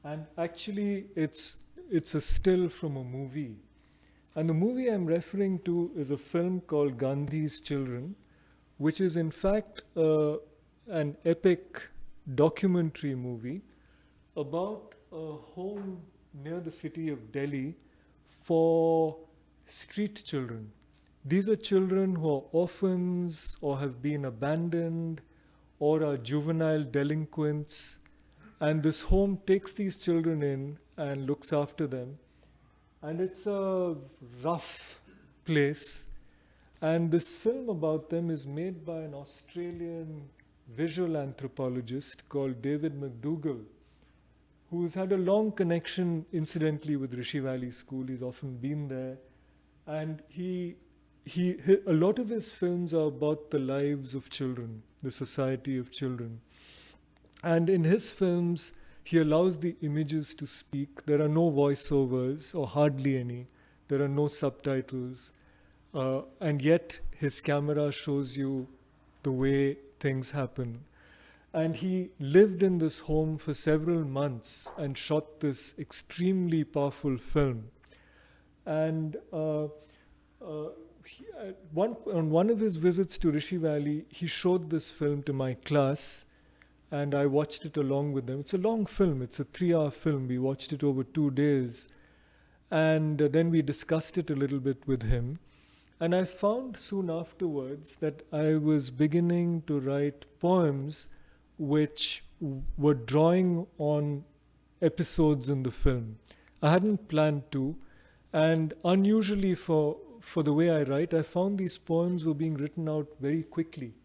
and actually it's a still from a movie. And the movie I'm referring to is a film called Gandhi's Children, which is in fact an epic documentary movie about a home near the city of Delhi for street children. These are children who are orphans or have been abandoned or are juvenile delinquents. And this home takes these children in and looks after them. And it's a rough place. And this film about them is made by an Australian visual anthropologist called David McDougall, who's had a long connection, incidentally, with Rishi Valley School. He's often been there. And a lot of his films are about the lives of children, the society of children. And in his films, he allows the images to speak. There are no voiceovers, or hardly any. There are no subtitles. And yet, his camera shows you the way things happen. And he lived in this home for several months and shot this extremely powerful film. And on one of his visits to Rishi Valley, he showed this film to my class. And I watched it along with them. It's a long film. It's a 3-hour film. We watched it over 2 days. And then we discussed it a little bit with him. And I found soon afterwards that I was beginning to write poems which were drawing on episodes in the film. I hadn't planned to. And unusually for the way I write, I found these poems were being written out very quickly.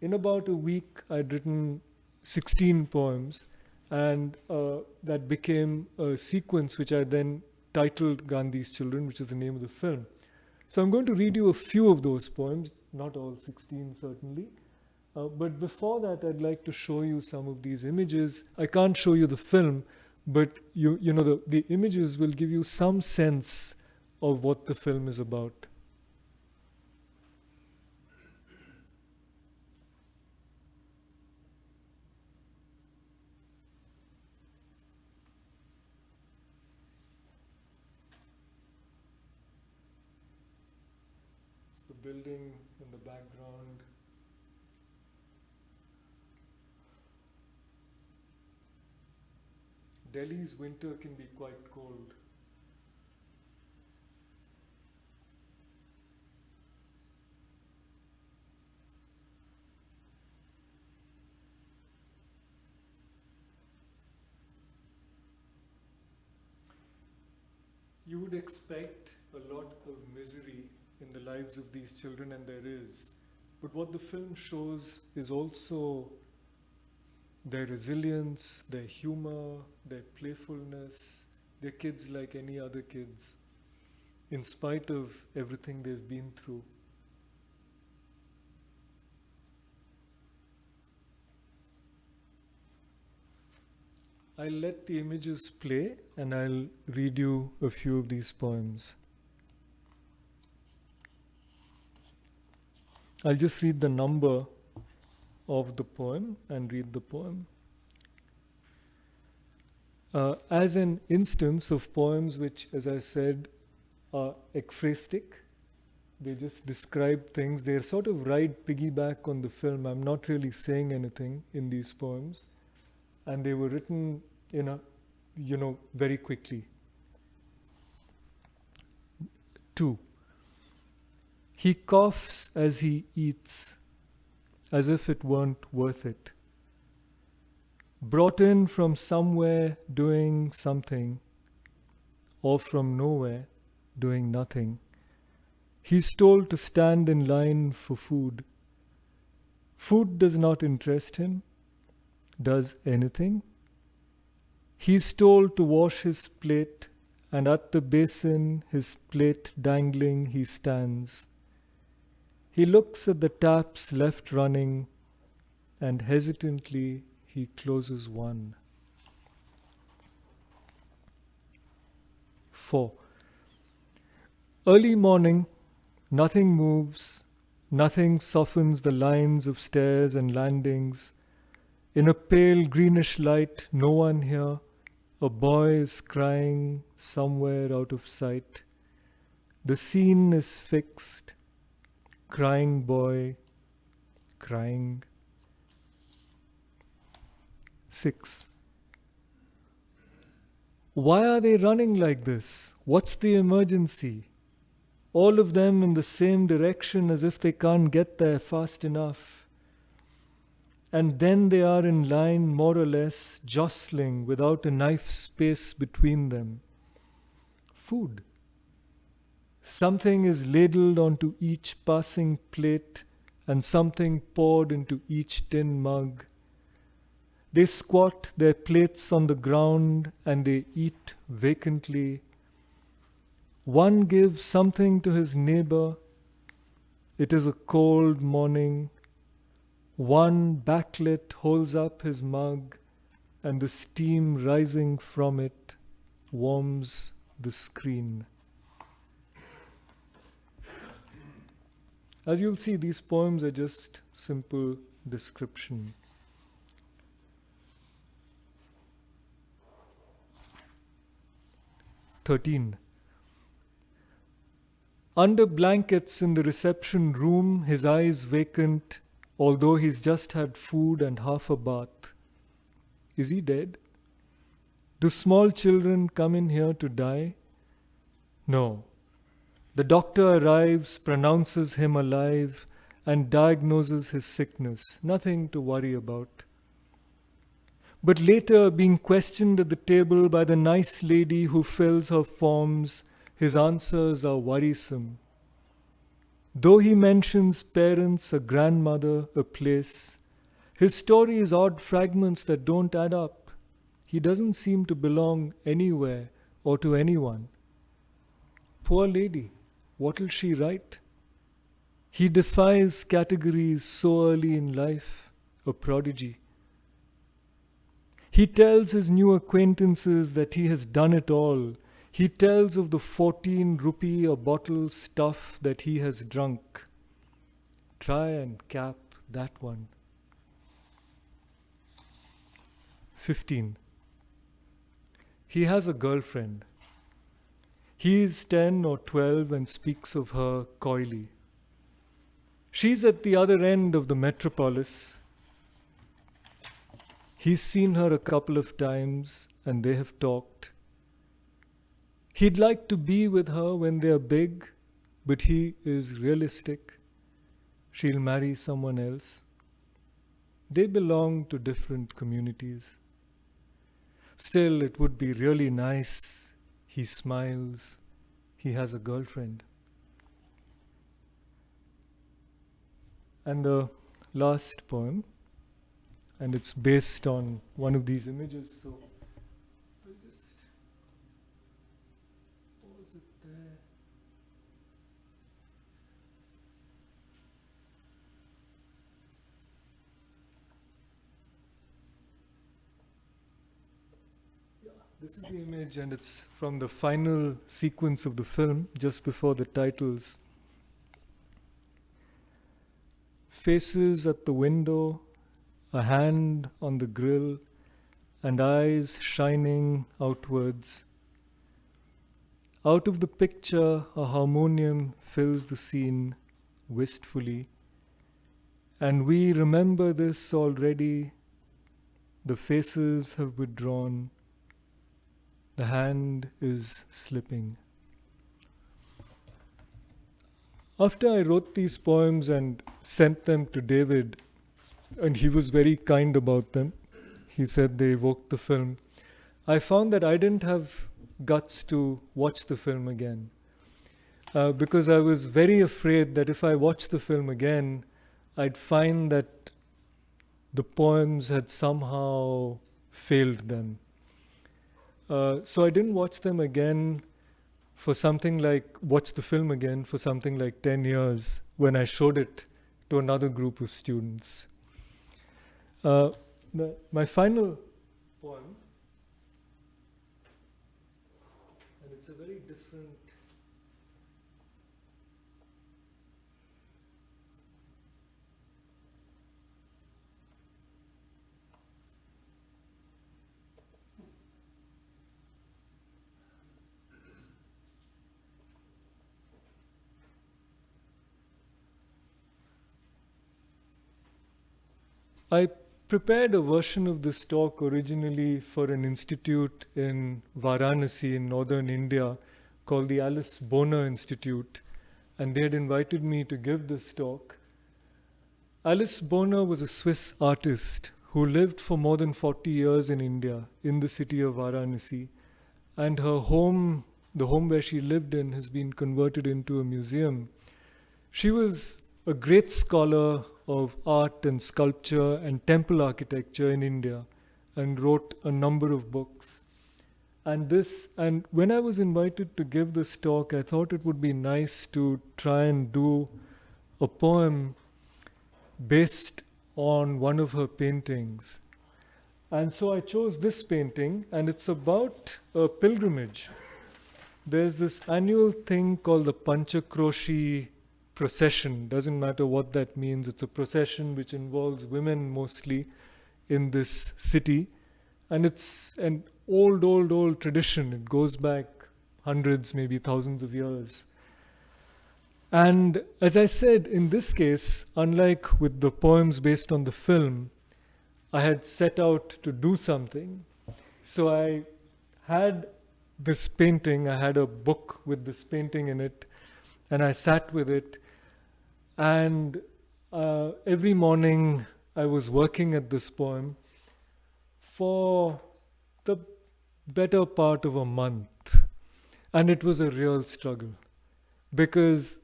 In about a week, I'd written 16 poems, and that became a sequence which I then titled Gandhi's Children, which is the name of the film. So I'm going to read you a few of those poems, not all 16 certainly. But before that, I'd like to show you some of these images. I can't show you the film, but you know the images will give you some sense of what the film is about. It's the building in the background. Delhi's winter can be quite cold. You would expect a lot of misery in the lives of these children, and there is. But what the film shows is also their resilience, their humor, their playfulness. They're kids like any other kids, in spite of everything they've been through. I'll let the images play and I'll read you a few of these poems. I'll just read the number of the poem and read the poem. As an instance of poems which, as I said, are ekphrastic, they just describe things. They sort of ride piggyback on the film. I'm not really saying anything in these poems. And they were written very quickly. 2. He coughs as he eats, as if it weren't worth it. Brought in from somewhere doing something, or from nowhere doing nothing. He's told to stand in line for food. Food does not interest him, does anything. He's told to wash his plate, and at the basin, his plate dangling, he stands. He looks at the taps left running, and hesitantly he closes one. 4. Early morning, nothing moves, nothing softens the lines of stairs and landings. In a pale greenish light, no one here. A boy is crying somewhere out of sight. The scene is fixed. Crying boy, crying. 6. Why are they running like this? What's the emergency? All of them in the same direction as if they can't get there fast enough. And then they are in line more or less, jostling without a knife space between them. Food. Something is ladled onto each passing plate and something poured into each tin mug. They squat their plates on the ground and they eat vacantly. One gives something to his neighbor. It is a cold morning. One backlit holds up his mug and the steam rising from it warms the screen. As you'll see, these poems are just simple description. "13. Under blankets in the reception room, his eyes vacant, although he's just had food and half a bath. Is he dead? Do small children come in here to die? No. The doctor arrives, pronounces him alive, and diagnoses his sickness. Nothing to worry about. But later, being questioned at the table by the nice lady who fills her forms, his answers are worrisome. Though he mentions parents, a grandmother, a place, his story is odd fragments that don't add up. He doesn't seem to belong anywhere or to anyone. Poor lady, what'll she write? He defies categories so early in life, a prodigy. He tells his new acquaintances that he has done it all. He tells of the 14 rupee a bottle stuff that he has drunk. Try and cap that one. 15. He has a girlfriend. He is 10 or 12 and speaks of her coyly. She's at the other end of the metropolis. He's seen her a couple of times and they have talked. He'd like to be with her when they're big, but he is realistic. She'll marry someone else. They belong to different communities. Still, it would be really nice. He smiles. He has a girlfriend. And the last poem, and it's based on one of these images, so I'll just pause it there. Yeah, this is the image, and it's from the final sequence of the film, just before the titles. Faces at the window, a hand on the grill, and eyes shining outwards. Out of the picture, a harmonium fills the scene wistfully. And we remember this already. The faces have withdrawn. The hand is slipping. After I wrote these poems and sent them to David, and he was very kind about them, he said they evoked the film, I found that I didn't have guts to watch the film again. Because I was very afraid that if I watched the film again, I'd find that the poems had somehow failed them. So I didn't watch them again for something like, watch the film again for something like 10 years when I showed it to another group of students. My final poem, and it's a very different. I prepared a version of this talk originally for an institute in Varanasi in northern India called the Alice Boner Institute, and they had invited me to give this talk. Alice Boner was a Swiss artist who lived for more than 40 years in India, in the city of Varanasi, and her home, the home where she lived in, has been converted into a museum. She was a great scholar of art and sculpture and temple architecture in India and wrote a number of books. And when I was invited to give this talk, I thought it would be nice to try and do a poem based on one of her paintings. And so I chose this painting, and it's about a pilgrimage. There's this annual thing called the Panchakroshi procession. Doesn't matter what that means. It's a procession which involves women mostly in this city. And it's an old tradition. It goes back hundreds, maybe thousands of years. And as I said, in this case, unlike with the poems based on the film, I had set out to do something. So I had this painting, I had a book with this painting in it, and I sat with it. And every morning I was working at this poem for the better part of a month. And it was a real struggle because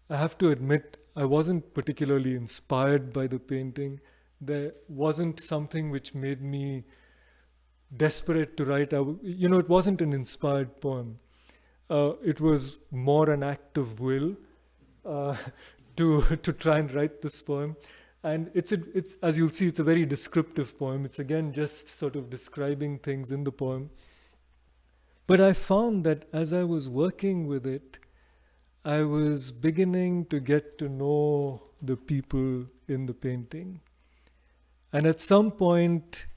I have to admit I wasn't particularly inspired by the painting. There wasn't something which made me desperate to write. It wasn't an inspired poem. It was more an act of will to to try and write this poem. And it's as you'll see, it's a very descriptive poem. It's again just sort of describing things in the poem. But I found that as I was working with it, I was beginning to get to know the people in the painting. And at some point,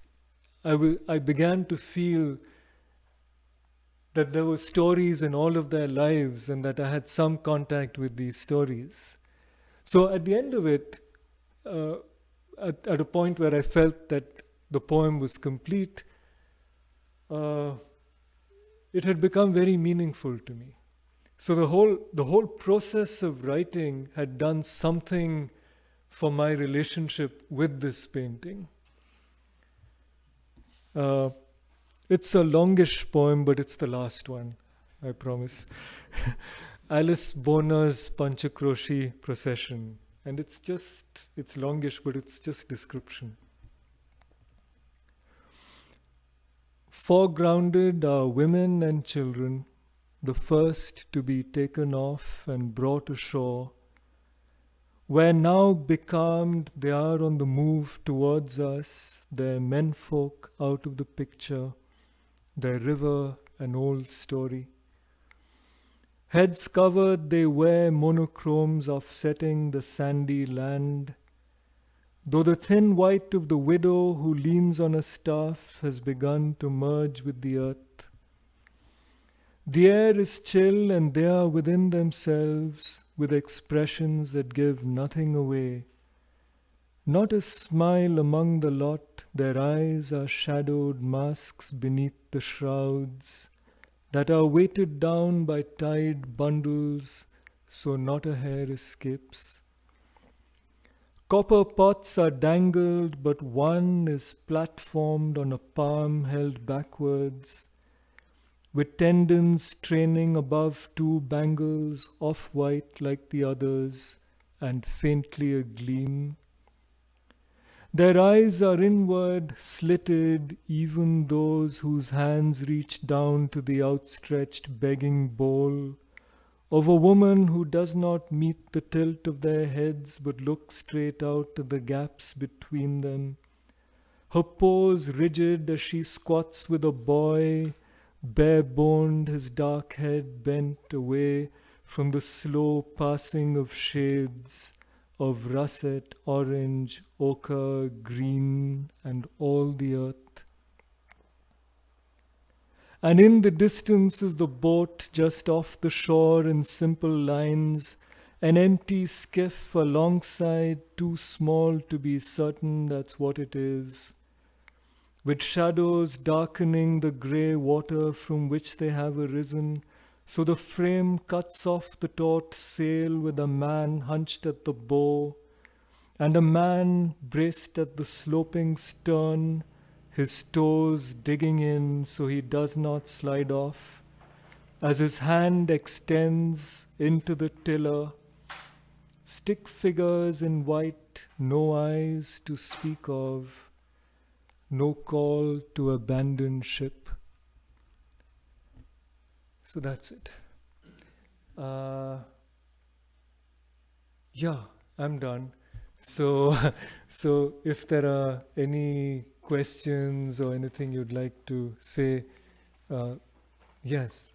I began to feel that there were stories in all of their lives and that I had some contact with these stories. So at the end of it, at a point where I felt that the poem was complete, it had become very meaningful to me. So the whole process of writing had done something for my relationship with this painting. It's a longish poem, but it's the last one, I promise. Alice Boner's Panchakroshi Procession. And it's longish, but it's just description. Foregrounded are women and children, the first to be taken off and brought ashore, where now becalmed they are on the move towards us, their menfolk out of the picture, their river an old story. Heads covered they wear monochromes offsetting the sandy land, though the thin white of the widow who leans on a staff has begun to merge with the earth. The air is chill and they are within themselves with expressions that give nothing away. Not a smile among the lot, their eyes are shadowed masks beneath the shrouds that are weighted down by tied bundles so not a hair escapes. Copper pots are dangled, but one is platformed on a palm held backwards, with tendons training above two bangles off-white like the others and faintly agleam. Their eyes are inward, slitted, even those whose hands reach down to the outstretched begging bowl of a woman who does not meet the tilt of their heads but looks straight out at the gaps between them. Her pose rigid as she squats with a boy, bare-boned, his dark head bent away from the slow passing of shades of russet, orange, ochre, green, and all the earth. And in the distance is the boat just off the shore in simple lines, an empty skiff alongside, too small to be certain that's what it is, with shadows darkening the grey water from which they have arisen, so the frame cuts off the taut sail with a man hunched at the bow, and a man braced at the sloping stern, his toes digging in so he does not slide off, as his hand extends into the tiller. Stick figures in white, no eyes to speak of, no call to abandon ship. So that's it. Yeah, I'm done. So if there are any questions or anything you'd like to say, yes.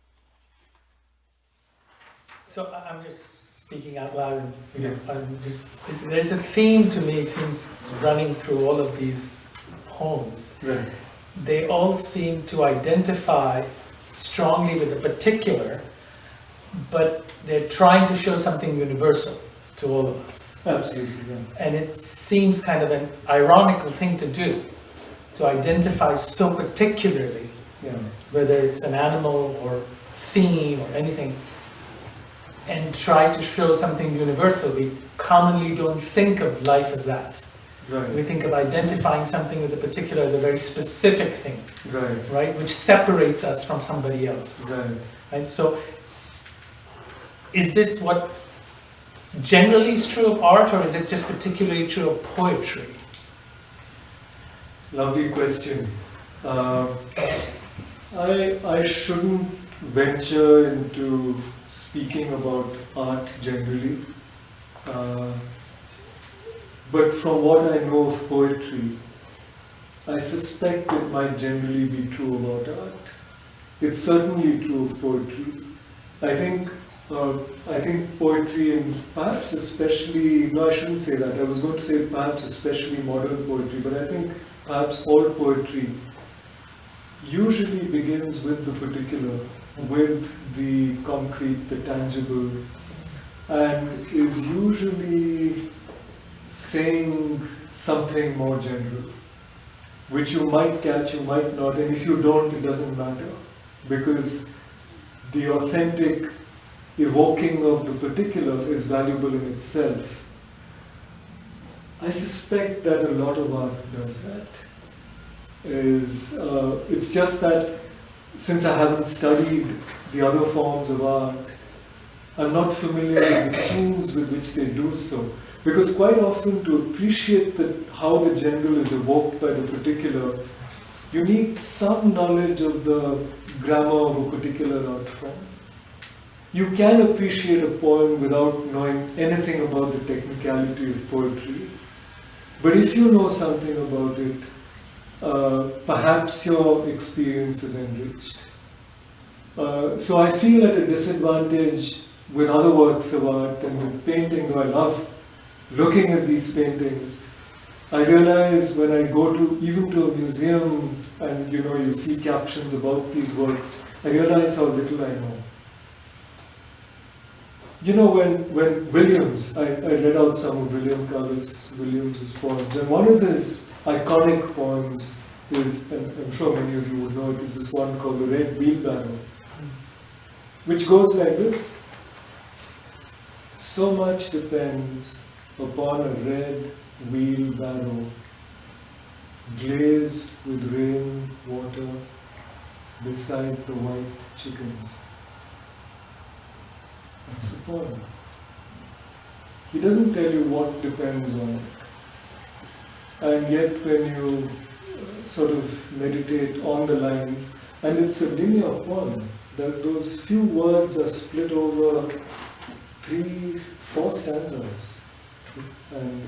So I'm just speaking out loud, and there's a theme to me, it seems, running through all of these poems. Right. They all seem to identify strongly with a particular, but they're trying to show something universal to all of us. Absolutely, yeah. And it seems kind of an ironical thing to do, to identify so particularly, whether it's an animal or scene or anything, and try to show something universal. We commonly don't think of life as that. Right. We think of identifying something with a particular as a very specific thing, Right. which separates us from somebody else. Right? So, is this what generally is true of art, or is it just particularly true of poetry? Lovely question. I shouldn't venture into speaking about art generally. But from what I know of poetry, I suspect it might generally be true about art. It's certainly true of poetry. I think poetry, and perhaps especially, no, I shouldn't say that. I was going to say perhaps especially modern poetry, but I think perhaps all poetry usually begins with the particular, with the concrete, the tangible, and is usually saying something more general, which you might catch, you might not, and if you don't, it doesn't matter, because the authentic evoking of the particular is valuable in itself. I suspect that a lot of art does that. It's just that since I haven't studied the other forms of art, I'm not familiar with the tools with which they do so. Because quite often, to appreciate how the general is evoked by the particular, you need some knowledge of the grammar of a particular art form. You can appreciate a poem without knowing anything about the technicality of poetry. But if you know something about it, perhaps your experience is enriched. So I feel at a disadvantage with other works of art and with painting, though I love looking at these paintings. I realize when I go even to a museum and you see captions about these works, I realize how little I know. When Williams, I read out some of William Carlos Williams's poems, and one of his iconic poems is, and I'm sure many of you would know it, is this one called The Red Wheelbarrow, which goes like this. So much depends upon a red wheelbarrow, glazed with rain water beside the white chickens. That's the poem. He doesn't tell you what depends on it. And yet when you sort of meditate on the lines, and it's a linear poem, that those few words are split over 3-4 stanzas and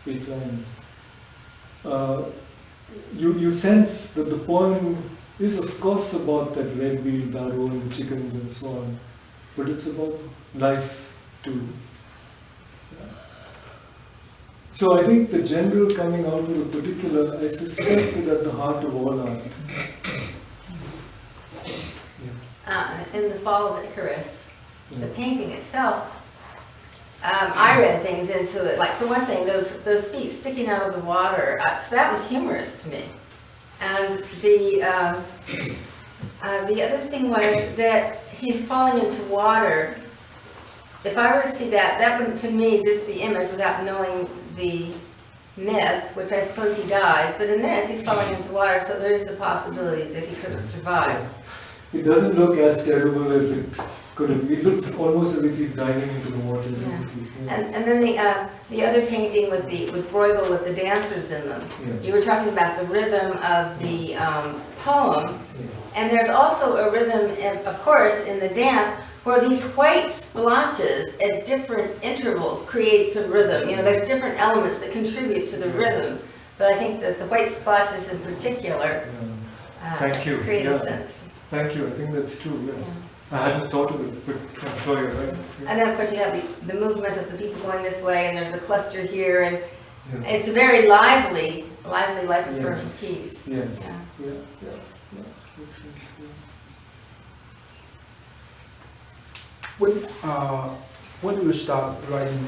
8 lines. You sense that the poem is of course about that red wheelbarrow and the chickens and so on, but it's about life too. So I think the general coming out with a particular, I suspect, is at the heart of all art. In The Fall of Icarus, the painting itself, I read things into it. Like, for one thing, those feet sticking out of the water, so that was humorous to me. And the other thing was that he's falling into water. If I were to see that, that would, to me, just the image without knowing the myth, which I suppose he dies, but in this, he's falling into water, so there is the possibility that he could have survived. It doesn't look as terrible as it could have. It looks almost as if he's diving into the water. Yeah. And then the other painting with Bruegel with the dancers in them. Yeah. You were talking about the rhythm of the poem, yes. And there's also a rhythm, of course, in the dance, where these white splotches at different intervals creates a rhythm. There's different elements that contribute to the rhythm, but I think that the white splotches in particular create a sense. Thank you. I think that's true, yes. Yeah. I hadn't thought of it, but I'm sure you're right. Yeah. And then, of course, you have the movement of the people going this way, and there's a cluster here, and it's a very lively, life-affirming piece. Yes. Yeah. When do you start writing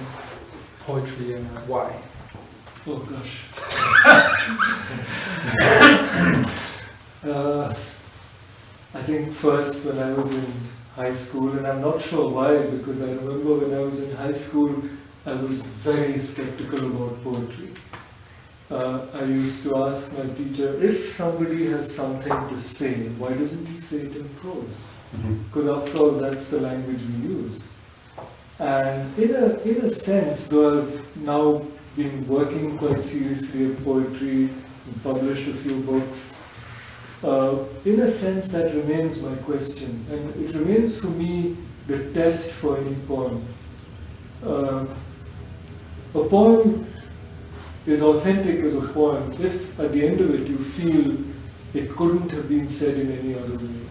poetry and why? Oh gosh. I think first when I was in high school, and I'm not sure why, because I remember when I was in high school, I was very skeptical about poetry. I used to ask my teacher, if somebody has something to say, why doesn't he say it in prose? Because after all, that's the language we use. And in a sense, though I've now been working quite seriously at poetry and published a few books, in a sense that remains my question. And it remains for me the test for any poem. a poem is authentic as a poem if at the end of it you feel it couldn't have been said in any other way.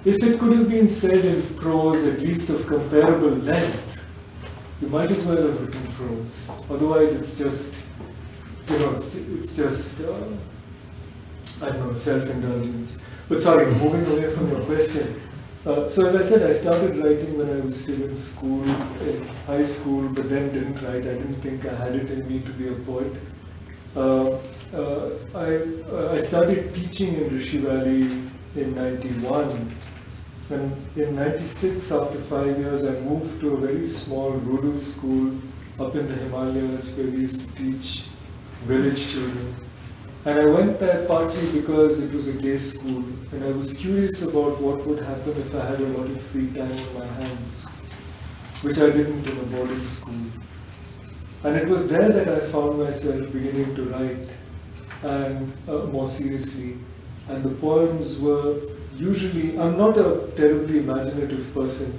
If it could have been said in prose, at least of comparable length, you might as well have written prose. Otherwise, it's just, it's just, I don't know, self-indulgence. But sorry, moving away from your question. So as I said, I started writing when I was still in school, in high school, but then didn't write. I didn't think I had it in me to be a poet. I started teaching in Rishi Valley in 91. And in 96, after 5 years, I moved to a very small rural school up in the Himalayas where we used to teach village children. And I went there partly because it was a day school, and I was curious about what would happen if I had a lot of free time on my hands, which I didn't in a boarding school. And it was there that I found myself beginning to write, and more seriously. And the poems were usually, I'm not a terribly imaginative person,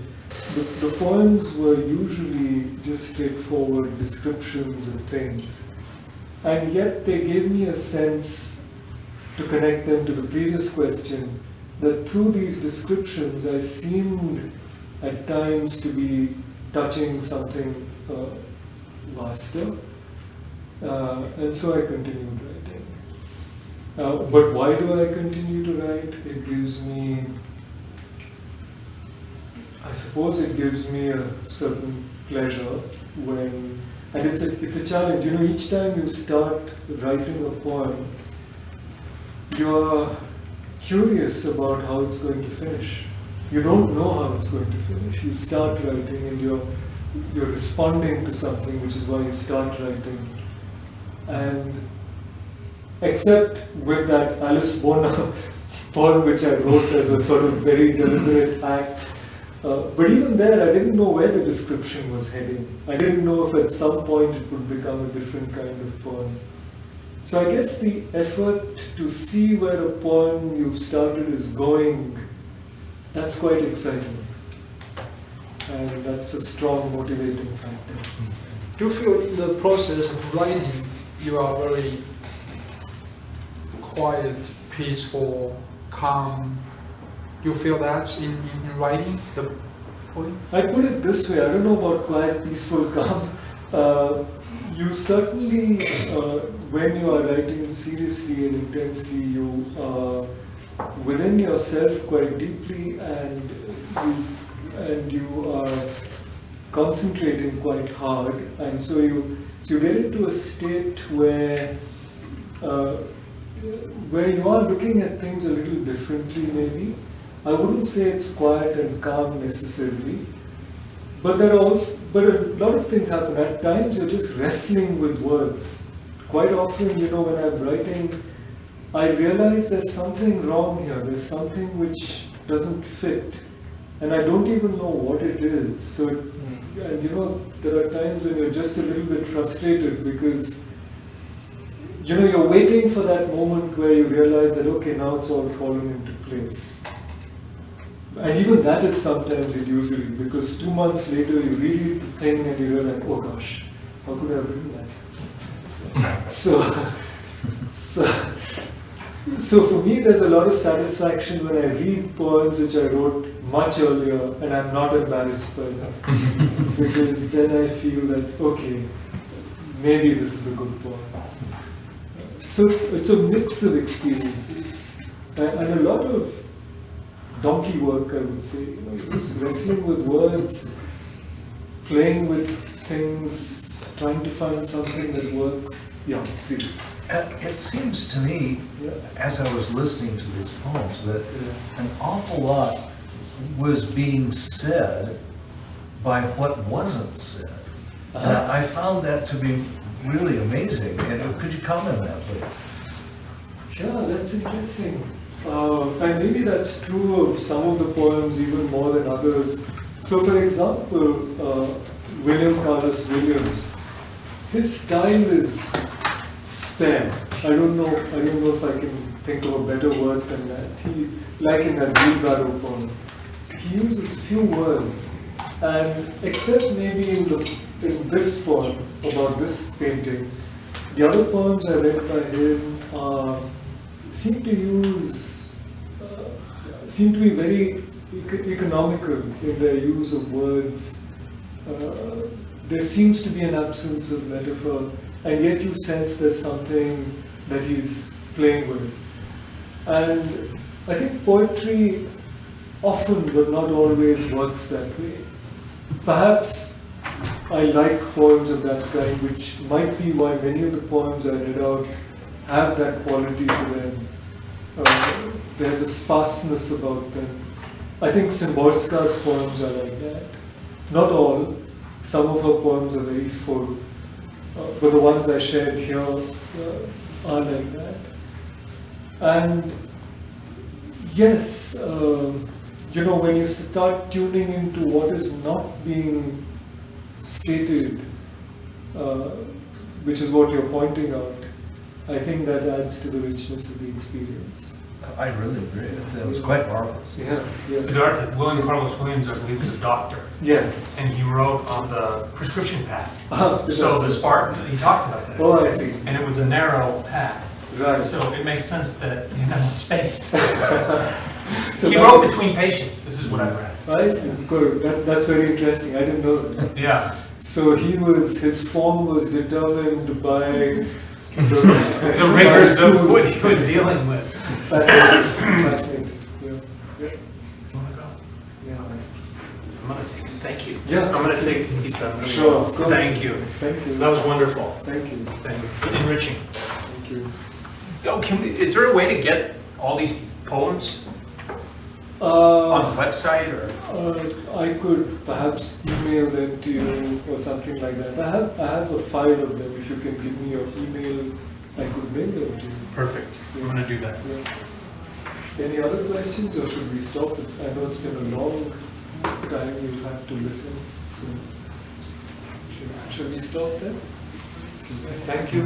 the poems were usually just straightforward descriptions of things. And yet they gave me a sense, to connect them to the previous question, that through these descriptions I seemed at times to be touching something vaster. And so I continued writing. But why do I continue to write? It gives me, I suppose it gives me a certain pleasure when, and it's a challenge. Each time you start writing a poem, you're curious about how it's going to finish. You don't know how it's going to finish. You start writing and you're responding to something, which is why you start writing. And except with that Alice Boner poem, which I wrote as a sort of very deliberate act. But even there, I didn't know where the description was heading. I didn't know if at some point it would become a different kind of poem. So I guess the effort to see where a poem you've started is going, that's quite exciting. And that's a strong motivating factor. Do you feel in the process of writing, you are very quiet, peaceful, calm? Do you feel that in writing the poem? I put it this way, I don't know about quiet, peaceful, calm. You certainly, when you are writing seriously and intensely, you are within yourself quite deeply, and you are concentrating quite hard, and so you get into a state where you are looking at things a little differently, maybe. I wouldn't say it's quiet and calm necessarily, but a lot of things happen. At times you're just wrestling with words. Quite often, when I'm writing, I realize there's something wrong here. There's something which doesn't fit, and I don't even know what it is. So, there are times when you're just a little bit frustrated because you're waiting for that moment where you realize that, okay, now it's all fallen into place. And even that is sometimes illusory, because 2 months later you read the thing and you're like, oh gosh, how could I have written that? So for me there's a lot of satisfaction when I read poems which I wrote much earlier and I'm not embarrassed by them. Because then I feel that, okay, maybe this is a good poem. So it's a mix of experiences and a lot of donkey work, I would say. Just wrestling with words, playing with things, trying to find something that works. Yeah, please. It seems to me, as I was listening to these poems, that an awful lot was being said by what wasn't said. And I found that to be really amazing. And could you comment on that, please? Yeah, that's interesting. And maybe that's true of some of the poems even more than others. So for example, William Carlos Williams, his style is spare. I don't know if I can think of a better word than that. Like in that wheelbarrow poem, he uses few words, And except maybe in this poem, about this painting, the other poems I read by him seem to be very economical in their use of words. There seems to be an absence of metaphor, and yet you sense there's something that he's playing with. And I think poetry often, but not always, works that way. Perhaps I like poems of that kind, which might be why many of the poems I read out have that quality to them. There's a sparseness about them. I think Szymborska's poems are like that. Not all. Some of her poems are very full. But the ones I shared here are like that. And yes, when you start tuning into what is not being stated, which is what you're pointing out, I think that adds to the richness of the experience. I really agree. That was quite marvelous. Yeah. Siddhartha, William Carlos Williams, I believe, was a doctor, Yes. and he wrote on the prescription pad. So So the Spartan, he talked about that. Oh, I see. And it was a narrow pad. Right. So it makes sense that you have much space. So He that wrote is- between patients. This is what I've read. I see. Good. That's very interesting. I didn't know that. Yeah. So his form was determined by The rigors of what he was dealing with. Fascinating. Fascinating. Yeah. Yeah. You want to go? Yeah. I'm going to take it. Thank you. Yeah. I'm going to take He's done really Sure, well. of course. Thank you. Thank you. That was wonderful. Thank you. Thank you. Enriching. Thank you. Oh, is there a way to get all these poems on Uh, the website or? I could perhaps email them to you or something like that. I have a file of them. If you can give me your email, I could mail them to you. Perfect. I'm going to do that. Yeah. Any other questions, or should we stop? I know it's been a long time you've had to listen. So, should we stop then? Thank you.